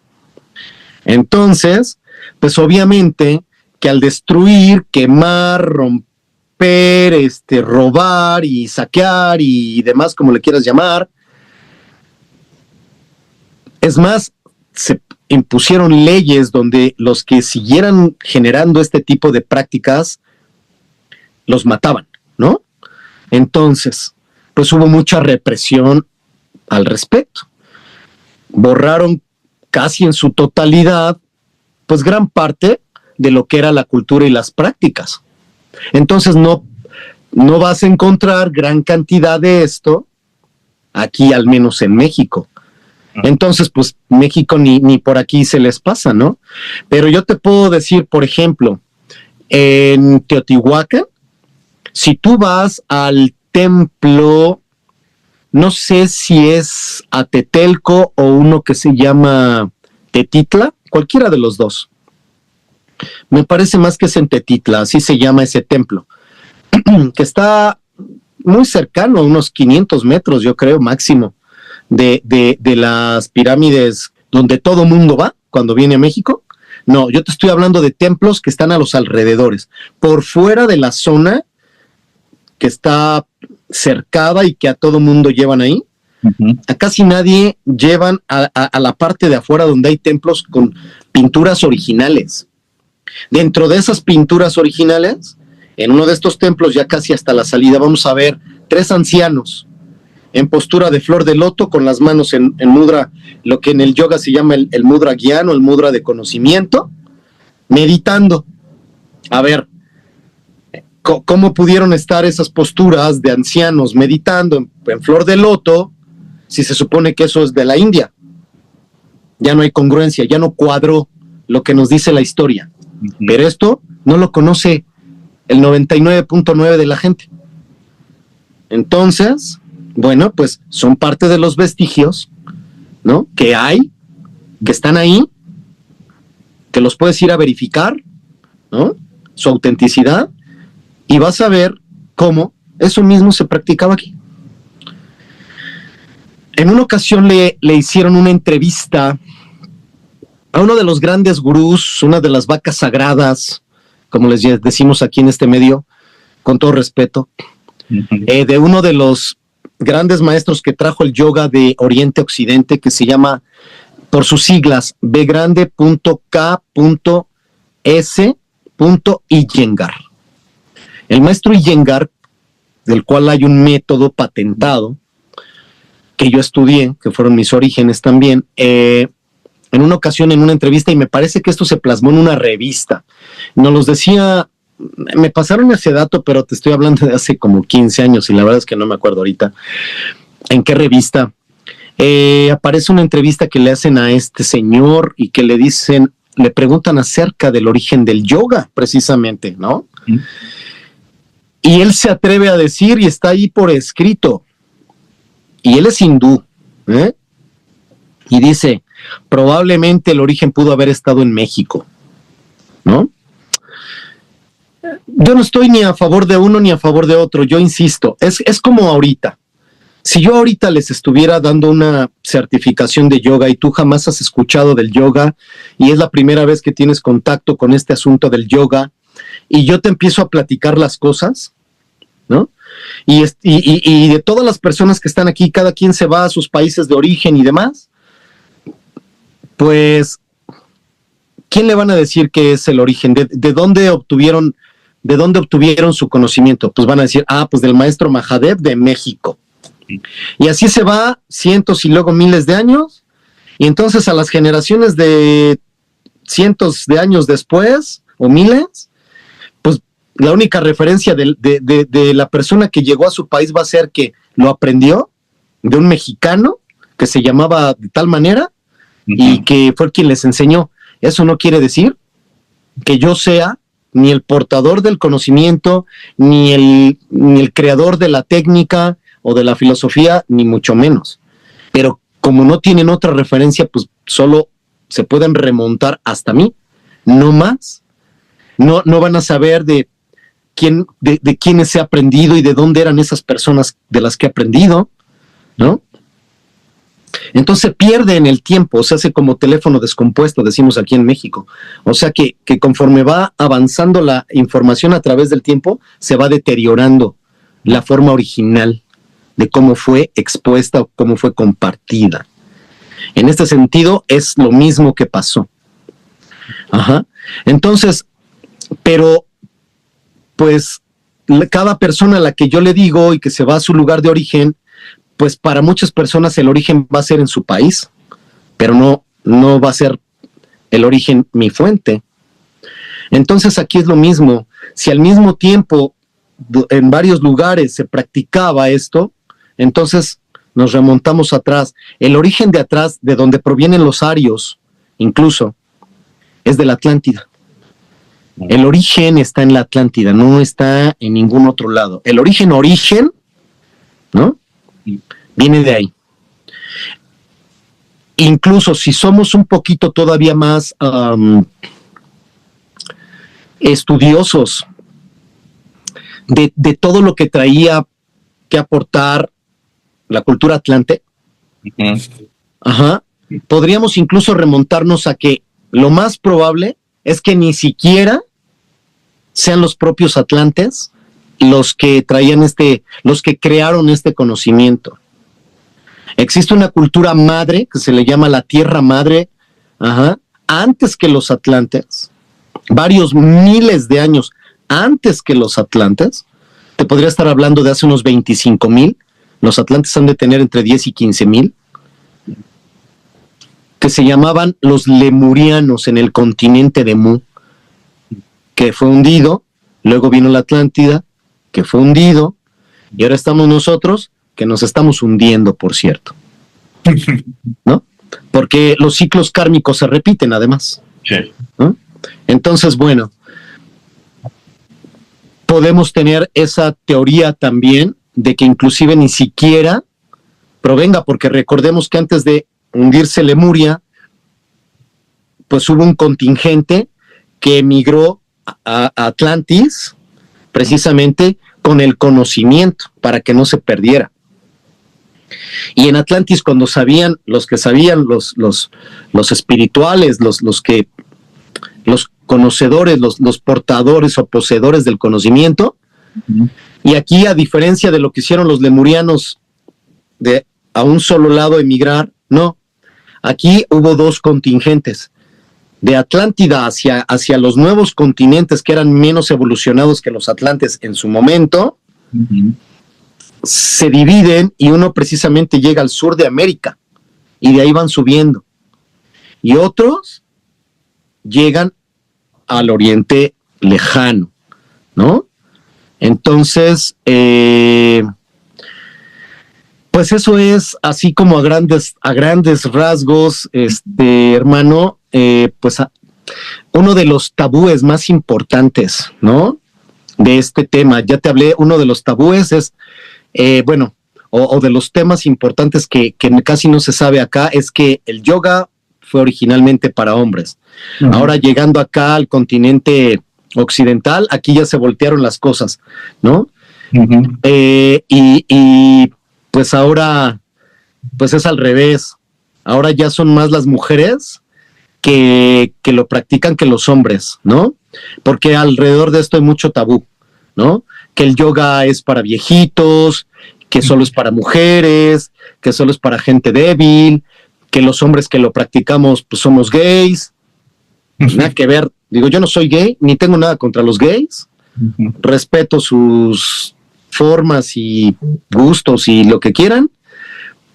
Speaker 2: Entonces, pues obviamente que al destruir, quemar, romper, robar y saquear y demás, como le quieras llamar, es más, se impusieron leyes donde los que siguieran generando este tipo de prácticas los mataban, ¿no? Entonces, pues hubo mucha represión al respecto. Borraron casi en su totalidad, pues gran parte de lo que era la cultura y las prácticas. Entonces no vas a encontrar gran cantidad de esto aquí, al menos en México. Entonces, pues México ni por aquí se les pasa, ¿no? Pero yo te puedo decir, por ejemplo, en Teotihuacán, si tú vas al templo, no sé si es Atetelco o uno que se llama Tetitla, cualquiera de los dos. Me parece más que es en Tetitla, así se llama ese templo, que está muy cercano, a unos 500 metros, yo creo, máximo, de las pirámides donde todo mundo va cuando viene a México. No, yo te estoy hablando de templos que están a los alrededores, por fuera de la zona que está cercada y que a todo mundo llevan ahí. A casi nadie llevan a la parte de afuera donde hay templos con pinturas originales. Dentro de esas pinturas originales, en uno de estos templos, ya casi hasta la salida, vamos a ver 3 ancianos en postura de flor de loto, con las manos en mudra, lo que en el yoga se llama el mudra guiano, el mudra de conocimiento, meditando. A ver, ¿cómo pudieron estar esas posturas de ancianos meditando en flor de loto si se supone que eso es de la India? Ya no hay congruencia, ya no cuadró lo que nos dice la historia. Pero esto no lo conoce el 99.9 de la gente. Entonces, bueno, pues son parte de los vestigios, ¿no? Que hay, que están ahí, que los puedes ir a verificar, ¿no? Su autenticidad, y vas a ver cómo eso mismo se practicaba aquí. En una ocasión le hicieron una entrevista a uno de los grandes gurús, una de las vacas sagradas, como les decimos aquí en este medio, con todo respeto, de uno de los grandes maestros que trajo el yoga de Oriente a Occidente, que se llama, por sus siglas, bgrande.k.s. Iyengar. El maestro Iyengar, del cual hay un método patentado que yo estudié, que fueron mis orígenes también, en una ocasión en una entrevista, y me parece que esto se plasmó en una revista, nos los decía, me pasaron ese dato, pero te estoy hablando de hace como 15 años y la verdad es que no me acuerdo ahorita en qué revista. Aparece una entrevista que le hacen a este señor y que le dicen, le preguntan acerca del origen del yoga, precisamente, ¿no? Y él se atreve a decir, y está ahí por escrito, y él es hindú, y dice, probablemente el origen pudo haber estado en México, ¿no? Yo no estoy ni a favor de uno ni a favor de otro, yo insisto, es como ahorita. Si yo ahorita les estuviera dando una certificación de yoga y tú jamás has escuchado del yoga y es la primera vez que tienes contacto con este asunto del yoga y yo te empiezo a platicar las cosas, ¿no? Y de todas las personas que están aquí, cada quien se va a sus países de origen y demás, pues, ¿quién le van a decir qué es el origen? ¿De dónde obtuvieron su conocimiento? Pues van a decir, pues del maestro Mahadev de México. Y así se va cientos y luego miles de años, y entonces a las generaciones de cientos de años después, o miles, pues la única referencia de la persona que llegó a su país va a ser que lo aprendió de un mexicano que se llamaba de tal manera y que fue quien les enseñó. Eso no quiere decir que yo sea ni el portador del conocimiento, ni el creador de la técnica o de la filosofía, ni mucho menos. Pero como no tienen otra referencia, pues solo se pueden remontar hasta mí, no más. No van a saber de quiénes he aprendido y de dónde eran esas personas de las que he aprendido, ¿no? Entonces se pierde en el tiempo, se hace como teléfono descompuesto, decimos aquí en México. O sea que conforme va avanzando la información a través del tiempo, se va deteriorando la forma original de cómo fue expuesta o cómo fue compartida. En este sentido, es lo mismo que pasó. Entonces, pero, pues, cada persona a la que yo le digo y que se va a su lugar de origen, pues para muchas personas el origen va a ser en su país, pero no va a ser el origen mi fuente. Entonces aquí es lo mismo. Si al mismo tiempo en varios lugares se practicaba esto, entonces nos remontamos atrás. El origen de atrás, de donde provienen los arios, incluso, es de la Atlántida. El origen está en la Atlántida, no está en ningún otro lado. El origen, ¿no? Viene de ahí. Incluso si somos un poquito todavía más estudiosos de todo lo que traía que aportar la cultura atlante, podríamos incluso remontarnos a que lo más probable es que ni siquiera sean los propios atlantes los que traían los que crearon este conocimiento. Existe una cultura madre que se le llama la Tierra Madre, antes que los atlantes, varios miles de años antes que los atlantes. Te podría estar hablando de hace unos 25,000. Los atlantes han de tener entre 10 y 15,000, que se llamaban los lemurianos en el continente de Mu, que fue hundido, luego vino la Atlántida, que fue hundido, y ahora estamos nosotros, que nos estamos hundiendo, por cierto, ¿no? Porque los ciclos kármicos se repiten, además.
Speaker 1: Sí.
Speaker 2: ¿No? Entonces, bueno, podemos tener esa teoría también de que inclusive ni siquiera provenga, porque recordemos que antes de hundirse Lemuria, pues hubo un contingente que emigró a Atlantis precisamente con el conocimiento para que no se perdiera. Y en Atlantis, cuando sabían, los que sabían, los espirituales, los conocedores, los portadores o poseedores del conocimiento, y aquí, a diferencia de lo que hicieron los lemurianos de a un solo lado emigrar, no, aquí hubo dos contingentes, de Atlántida hacia los nuevos continentes que eran menos evolucionados que los atlantes en su momento, se dividen y uno precisamente llega al sur de América y de ahí van subiendo. Y otros llegan al oriente lejano, ¿no? Entonces, pues eso es así como a grandes rasgos, hermano, pues uno de los tabúes más importantes, ¿no? De este tema. Ya te hablé, uno de los tabúes es, o de los temas importantes que casi no se sabe acá, es que el yoga fue originalmente para hombres. Ahora, llegando acá al continente occidental, aquí ya se voltearon las cosas, ¿no? Y pues ahora, pues es al revés. Ahora ya son más las mujeres que lo practican que los hombres, ¿no? Porque alrededor de esto hay mucho tabú, ¿no? Que el yoga es para viejitos, que solo es para mujeres, que solo es para gente débil, que los hombres que lo practicamos pues somos gays. Nada que ver. Digo, yo no soy gay, ni tengo nada contra los gays. Respeto sus formas y gustos y lo que quieran,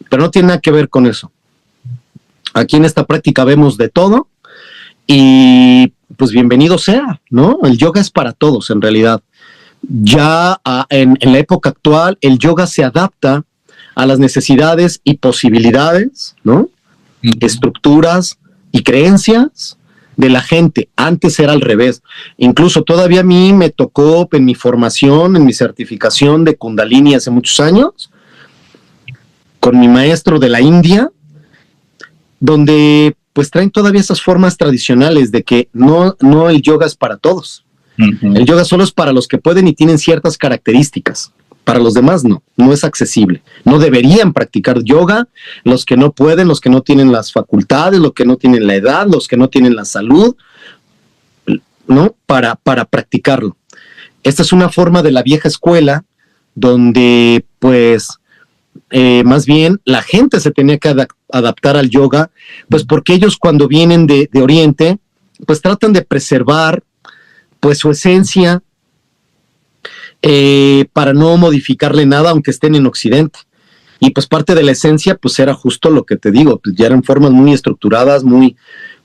Speaker 2: pero no tiene nada que ver con eso. Aquí en esta práctica vemos de todo y pues bienvenido sea, ¿no? El yoga es para todos en realidad. Ya en la época actual el yoga se adapta a las necesidades y posibilidades, ¿no? Estructuras y creencias de la gente. Antes era al revés. Incluso todavía a mí me tocó en mi formación, en mi certificación de Kundalini hace muchos años, con mi maestro de la India, donde pues traen todavía esas formas tradicionales de que no el yoga es para todos. El yoga solo es para los que pueden y tienen ciertas características. Para los demás no es accesible. No deberían practicar yoga los que no pueden, los que no tienen las facultades, los que no tienen la edad, los que no tienen la salud, ¿no? Para practicarlo. Esta es una forma de la vieja escuela donde pues más bien la gente se tenía que adaptar al yoga, pues porque ellos cuando vienen de Oriente, pues tratan de preservar pues su esencia, para no modificarle nada aunque estén en Occidente. Y pues parte de la esencia pues era justo lo que te digo, pues ya eran formas muy estructuradas, muy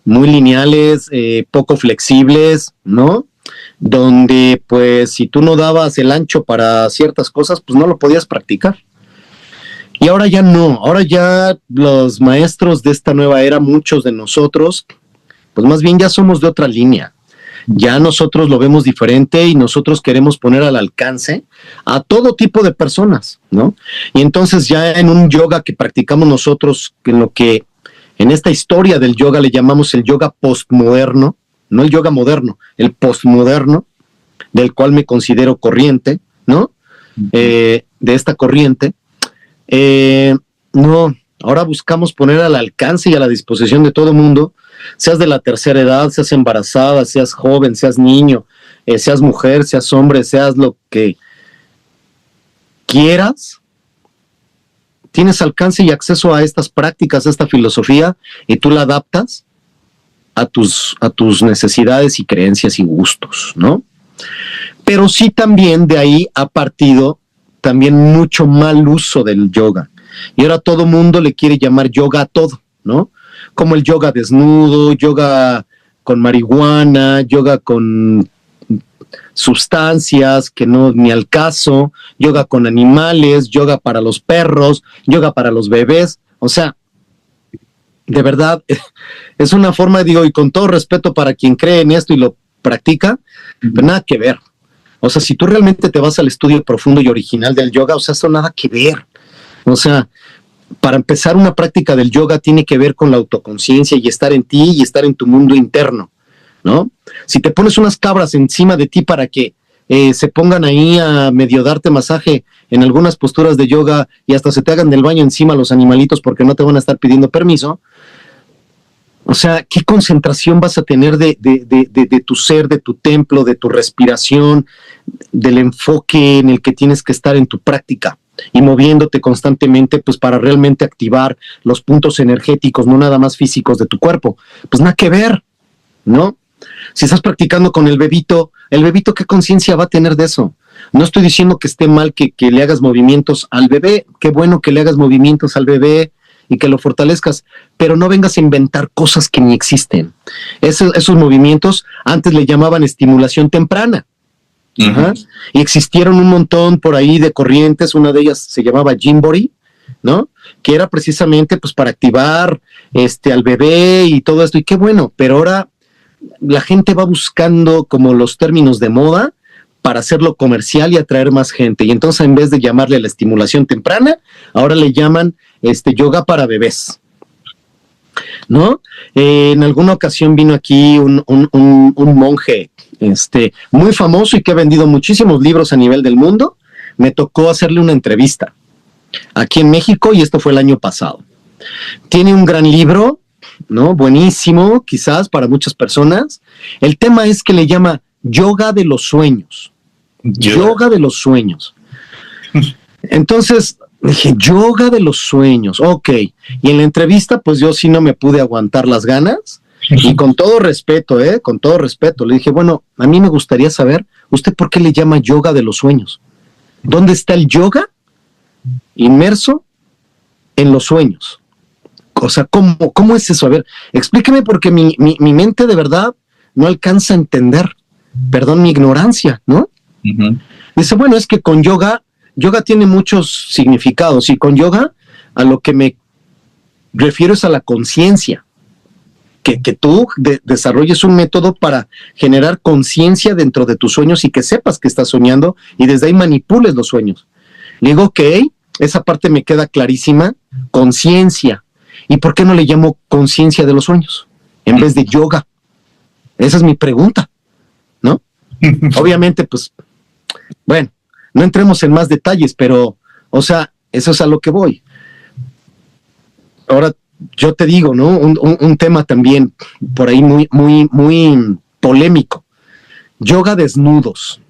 Speaker 2: lineales, poco flexibles, ¿no? Donde pues si tú no dabas el ancho para ciertas cosas, pues no lo podías practicar. Y ahora ya no, ahora ya los maestros de esta nueva era, muchos de nosotros, pues más bien ya somos de otra línea. Ya nosotros lo vemos diferente y nosotros queremos poner al alcance a todo tipo de personas, ¿no? Y entonces ya en un yoga que practicamos nosotros, en lo que en esta historia del yoga le llamamos el yoga postmoderno, no el yoga moderno, el postmoderno, del cual me considero corriente, ¿no? De esta corriente. No, ahora buscamos poner al alcance y a la disposición de todo mundo, seas de la tercera edad, seas embarazada, seas joven, seas niño, seas mujer, seas hombre, seas lo que quieras, tienes alcance y acceso a estas prácticas, a esta filosofía, y tú la adaptas a tus necesidades y creencias y gustos, ¿no? Pero sí también de ahí ha partido también mucho mal uso del yoga. Y ahora todo mundo le quiere llamar yoga a todo, ¿no? Como el yoga desnudo, yoga con marihuana, yoga con sustancias que no ni al caso, yoga con animales, yoga para los perros, yoga para los bebés. O sea, de verdad, es una forma, digo, y con todo respeto para quien cree en esto y lo practica, pero nada que ver. O sea, si tú realmente te vas al estudio profundo y original del yoga, o sea, eso nada que ver. O sea, para empezar, una práctica del yoga tiene que ver con la autoconciencia y estar en ti y estar en tu mundo interno, ¿no? Si te pones unas cabras encima de ti para que se pongan ahí a medio darte masaje en algunas posturas de yoga y hasta se te hagan del baño encima los animalitos porque no te van a estar pidiendo permiso. O sea, ¿qué concentración vas a tener de tu ser, de tu templo, de tu respiración, del enfoque en el que tienes que estar en tu práctica y moviéndote constantemente, pues para realmente activar los puntos energéticos, no nada más físicos de tu cuerpo? Pues nada que ver, ¿no? Si estás practicando con el bebito, ¿qué conciencia va a tener de eso? No estoy diciendo que esté mal que le hagas movimientos al bebé, qué bueno que le hagas movimientos al bebé y que lo fortalezcas, pero no vengas a inventar cosas que ni existen. Esos movimientos antes le llamaban estimulación temprana. Uh-huh. Y existieron un montón por ahí de corrientes, una de ellas se llamaba Gymboree, ¿no? Que era precisamente pues para activar al bebé y todo esto, y qué bueno, pero ahora la gente va buscando como los términos de moda para hacerlo comercial y atraer más gente, y entonces en vez de llamarle la estimulación temprana, ahora le llaman yoga para bebés, ¿no? En alguna ocasión vino aquí un monje muy famoso y que ha vendido muchísimos libros a nivel del mundo. Me tocó hacerle una entrevista aquí en México y esto fue el año pasado. Tiene un gran libro, ¿no? Buenísimo, quizás para muchas personas. El tema es que le llama yoga de los sueños. Yoga de los sueños. Entonces dije, yoga de los sueños, ok. Y en la entrevista, pues yo sí no me pude aguantar las ganas. Y con todo respeto, le dije, bueno, a mí me gustaría saber, ¿usted por qué le llama yoga de los sueños? ¿Dónde está el yoga inmerso en los sueños? O sea, ¿cómo es eso? A ver, explíqueme porque mi mente de verdad no alcanza a entender. Perdón mi ignorancia, ¿no? Uh-huh. Dice, bueno, es que con yoga tiene muchos significados y con yoga a lo que me refiero es a la conciencia. Que tú desarrolles un método para generar conciencia dentro de tus sueños y que sepas que estás soñando y desde ahí manipules los sueños. Le digo, ok, esa parte me queda clarísima, conciencia. ¿Y por qué no le llamo conciencia de los sueños en vez de yoga? Esa es mi pregunta, ¿no? Obviamente, pues, bueno, no entremos en más detalles, pero, o sea, eso es a lo que voy. Ahora, yo te digo, ¿no? Un tema también por ahí muy, muy, muy polémico. Yoga desnudos.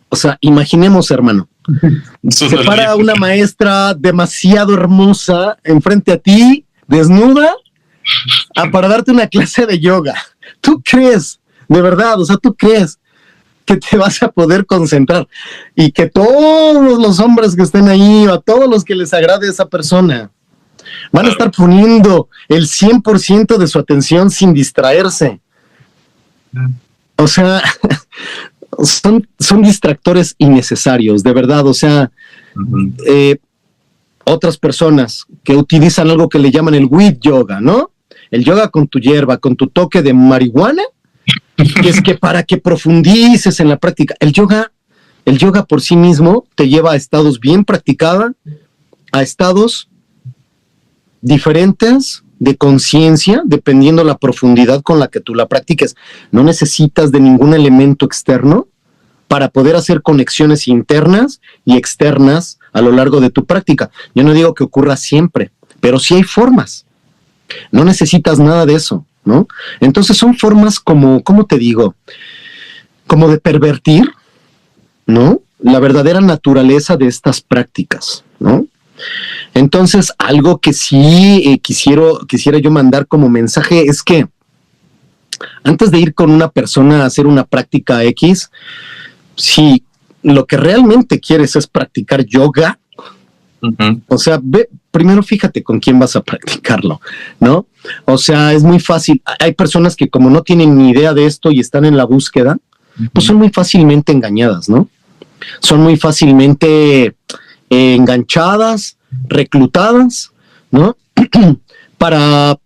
Speaker 2: O sea, imaginemos, hermano. Se para una maestra demasiado hermosa enfrente a ti, desnuda, para darte una clase de yoga. ¿Tú crees, de verdad, o sea, tú crees que te vas a poder concentrar y que todos los hombres que estén ahí o a todos los que les agrade esa persona van a estar poniendo el 100% de su atención sin distraerse? O sea, son distractores innecesarios, de verdad. O sea, otras personas que utilizan algo que le llaman el weed yoga, ¿no? El yoga con tu hierba, con tu toque de marihuana, que es que para que profundices en la práctica. El yoga por sí mismo te lleva a estados bien practicados, a estados diferentes de conciencia, dependiendo la profundidad con la que tú la practiques. No necesitas de ningún elemento externo para poder hacer conexiones internas y externas a lo largo de tu práctica. Yo no digo que ocurra siempre, pero sí hay formas. No necesitas nada de eso, ¿no? Entonces son formas como, ¿cómo te digo? Como de pervertir, ¿no? La verdadera naturaleza de estas prácticas, ¿no? Entonces, algo que sí quisiera yo mandar como mensaje es que antes de ir con una persona a hacer una práctica X, si lo que realmente quieres es practicar yoga, o sea, primero fíjate con quién vas a practicarlo, ¿no? O sea, es muy fácil. Hay personas que como no tienen ni idea de esto y están en la búsqueda, pues son muy fácilmente engañadas, ¿no? Son muy fácilmente enganchadas, reclutadas, ¿no? Para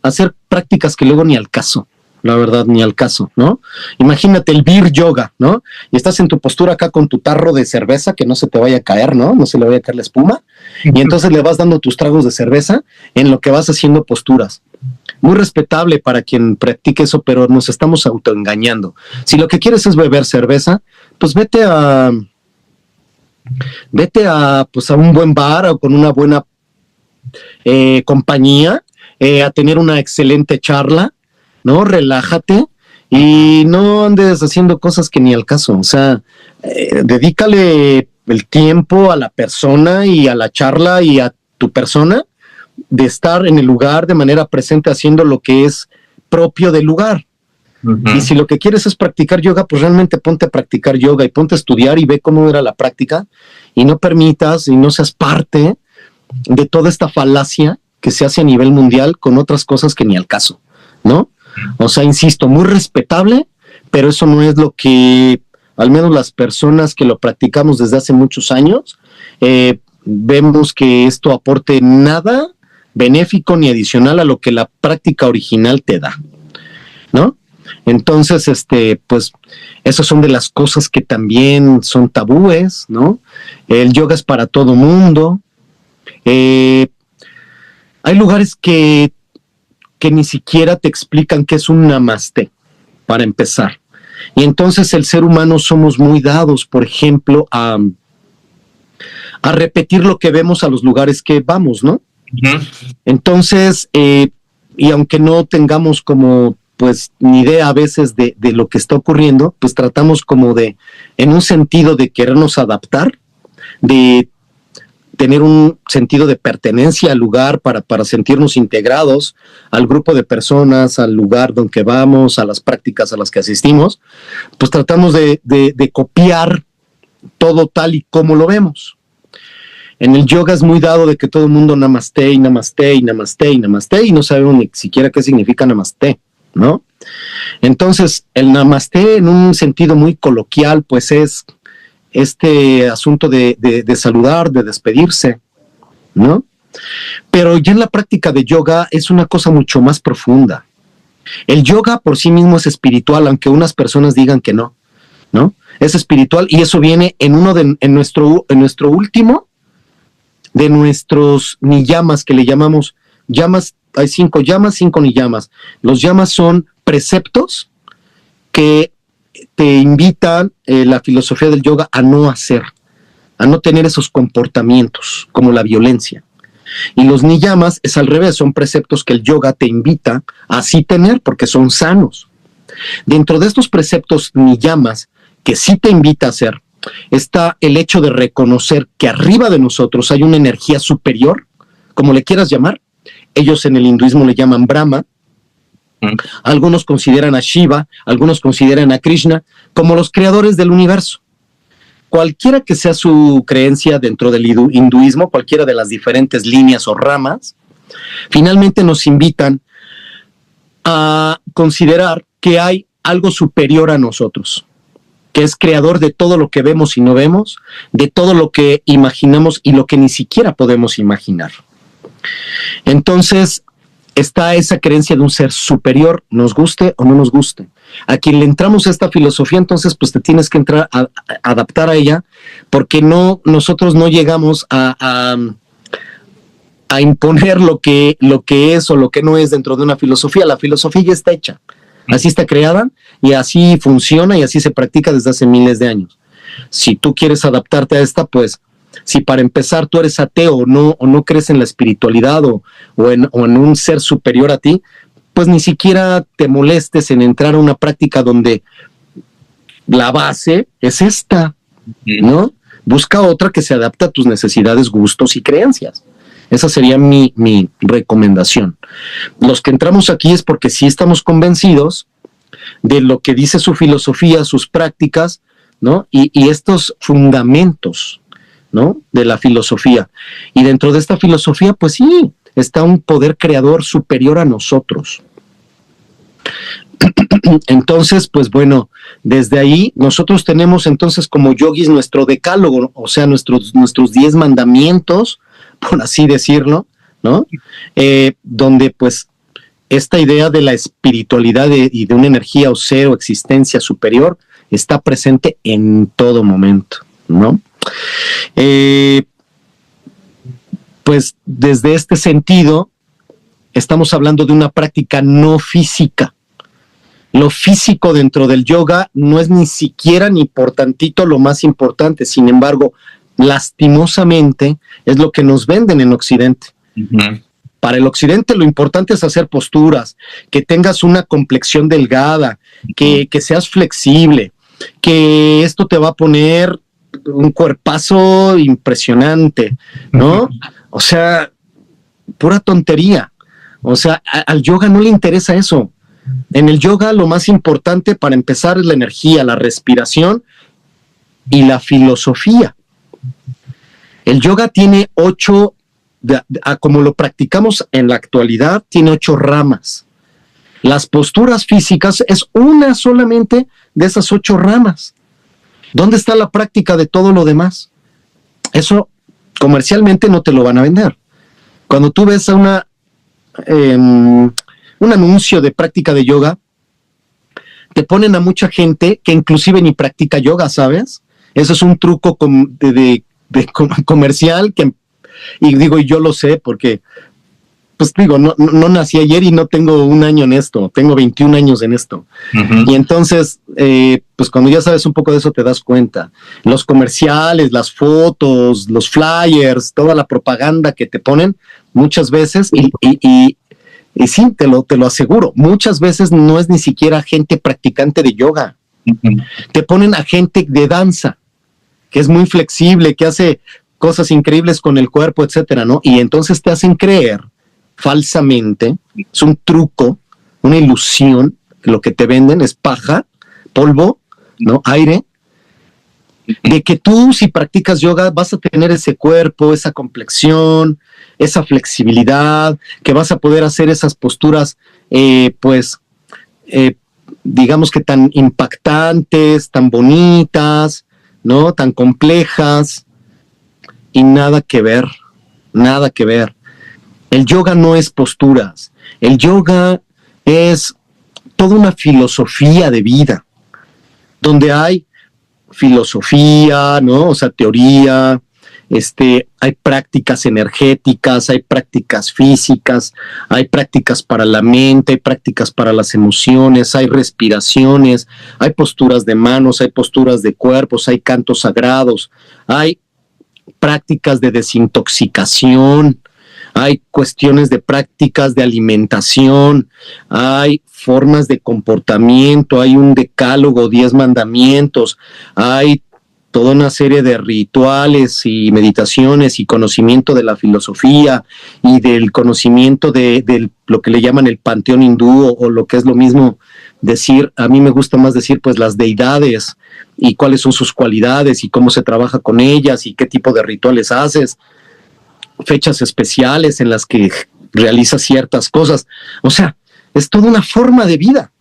Speaker 2: hacer prácticas que luego ni al caso, la verdad, ni al caso, ¿no? Imagínate el beer yoga, ¿no? Y estás en tu postura acá con tu tarro de cerveza, que no se te vaya a caer, ¿no? No se le vaya a caer la espuma, y entonces le vas dando tus tragos de cerveza en lo que vas haciendo posturas. muy respetable para quien practique eso, pero nos estamos autoengañando. Si lo que quieres es beber cerveza, pues vete a pues a un buen bar o con una buena compañía, a tener una excelente charla, ¿no? Relájate y no andes haciendo cosas que ni al caso. O sea, dedícale el tiempo a la persona y a la charla y a tu persona de estar en el lugar de manera presente haciendo lo que es propio del lugar. Y si lo que quieres es practicar yoga, pues realmente ponte a practicar yoga y ponte a estudiar y ve cómo era la práctica y no permitas y no seas parte de toda esta falacia que se hace a nivel mundial con otras cosas que ni al caso, ¿no? O sea, insisto, muy respetable, pero eso no es lo que, al menos las personas que lo practicamos desde hace muchos años, vemos que esto aporte nada benéfico ni adicional a lo que la práctica original te da, ¿no? Entonces, pues, esas son de las cosas que también son tabúes, ¿no? El yoga es para todo mundo. Hay lugares que ni siquiera te explican qué es un namaste, para empezar. Y entonces el ser humano somos muy dados, por ejemplo, a repetir lo que vemos a los lugares que vamos, ¿no? Entonces, y aunque no tengamos como pues ni idea a veces de lo que está ocurriendo, pues tratamos como de, en un sentido de querernos adaptar, de tener un sentido de pertenencia al lugar para sentirnos integrados al grupo de personas, al lugar donde vamos, a las prácticas a las que asistimos, pues tratamos de copiar todo tal y como lo vemos. En el yoga es muy dado de que todo el mundo namaste y namaste y namaste y namaste y no sabemos ni siquiera qué significa namaste, ¿no? Entonces, el namaste en un sentido muy coloquial, pues es este asunto de saludar, de despedirse, ¿no? Pero ya en la práctica de yoga es una cosa mucho más profunda. El yoga por sí mismo es espiritual, aunque unas personas digan que no, ¿no? Es espiritual y eso viene en nuestro último de nuestros niyamas, que le llamamos llamas. Hay 5 llamas, 5 niyamas. Los llamas son preceptos que te invitan la filosofía del yoga a no hacer, a no tener esos comportamientos como la violencia. Y los niyamas es al revés, son preceptos que el yoga te invita a sí tener porque son sanos. Dentro de estos preceptos niyamas que sí te invita a hacer, está el hecho de reconocer que arriba de nosotros hay una energía superior, como le quieras llamar. Ellos en el hinduismo le llaman Brahma. Algunos consideran a Shiva, algunos consideran a Krishna como los creadores del universo. Cualquiera que sea su creencia dentro del hinduismo, cualquiera de las diferentes líneas o ramas, finalmente nos invitan a considerar que hay algo superior a nosotros, que es creador de todo lo que vemos y no vemos, de todo lo que imaginamos y lo que ni siquiera podemos imaginar. Entonces, está esa creencia de un ser superior, nos guste o no nos guste. A quien le entramos a esta filosofía, entonces, pues te tienes que entrar a adaptar a ella, porque nosotros no llegamos a imponer lo que es o lo que no es dentro de una filosofía. La filosofía ya está hecha, así está creada y así funciona y así se practica desde hace miles de años. Si tú quieres adaptarte a esta, pues, si para empezar tú eres ateo o no crees en la espiritualidad o en un ser superior a ti, pues ni siquiera te molestes en entrar a una práctica donde la base es esta, ¿no? Busca otra que se adapte a tus necesidades, gustos y creencias. Esa sería mi recomendación. Los que entramos aquí es porque sí estamos convencidos de lo que dice su filosofía, sus prácticas, ¿no? Y estos fundamentos, ¿no? De la filosofía. Y dentro de esta filosofía, pues sí, está un poder creador superior a nosotros. Entonces, pues bueno, desde ahí nosotros tenemos entonces como yogis nuestro decálogo, o sea, nuestros 10 mandamientos, por así decirlo, ¿no? Donde pues esta idea de la espiritualidad y de una energía o ser o existencia superior está presente en todo momento, ¿no? Pues desde este sentido, estamos hablando de una práctica no física. Lo físico dentro del yoga no es ni siquiera ni por tantito lo más importante. Sin embargo, lastimosamente es lo que nos venden en Occidente. Uh-huh. Para el Occidente lo importante es hacer posturas, que tengas una complexión delgada, que seas flexible, que esto te va a poner un cuerpazo impresionante, ¿no? O sea, pura tontería. O sea, al yoga no le interesa eso. En el yoga lo más importante para empezar es la energía, la respiración y la filosofía. El yoga tiene 8, como lo practicamos en la actualidad, tiene 8 ramas. Las posturas físicas es una solamente de esas 8 ramas. ¿Dónde está la práctica de todo lo demás? Eso comercialmente no te lo van a vender. Cuando tú ves a un anuncio de práctica de yoga, te ponen a mucha gente que inclusive ni practica yoga, ¿sabes? Eso es un truco comercial y digo, yo lo sé porque, pues digo, no nací ayer y no tengo un año en esto, tengo 21 años en esto. Uh-huh. Y entonces, pues cuando ya sabes un poco de eso te das cuenta. Los comerciales, las fotos, los flyers, toda la propaganda que te ponen muchas veces y sí, te lo aseguro, muchas veces no es ni siquiera gente practicante de yoga. Uh-huh. Te ponen a gente de danza, que es muy flexible, que hace cosas increíbles con el cuerpo, etcétera, ¿no? Y entonces te hacen creer falsamente, es un truco, una ilusión, lo que te venden es paja, polvo, ¿no? Aire, de que tú si practicas yoga vas a tener ese cuerpo, esa complexión, esa flexibilidad, que vas a poder hacer esas posturas, digamos que tan impactantes, tan bonitas, ¿no? Tan complejas, y nada que ver, nada que ver. El yoga no es posturas, el yoga es toda una filosofía de vida, donde hay filosofía, ¿no? O sea, teoría, hay prácticas energéticas, hay prácticas físicas, hay prácticas para la mente, hay prácticas para las emociones, hay respiraciones, hay posturas de manos, hay posturas de cuerpos, hay cantos sagrados, hay prácticas de desintoxicación, hay cuestiones de prácticas de alimentación, hay formas de comportamiento, hay un decálogo, 10 mandamientos, hay toda una serie de rituales y meditaciones y conocimiento de la filosofía y del conocimiento de lo que le llaman el panteón hindú o lo que es lo mismo decir, a mí me gusta más decir pues las deidades y cuáles son sus cualidades y cómo se trabaja con ellas y qué tipo de rituales haces, fechas especiales en las que realizas ciertas cosas. O sea, es toda una forma de vida.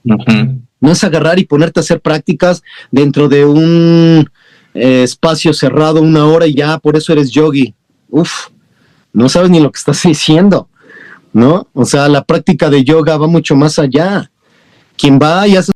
Speaker 2: Uh-huh. No es agarrar y ponerte a hacer prácticas dentro de un espacio cerrado 1 hora y ya, por eso eres yogi. Uf, no sabes ni lo que estás diciendo, ¿no? O sea, la práctica de yoga va mucho más allá. Quien va y hace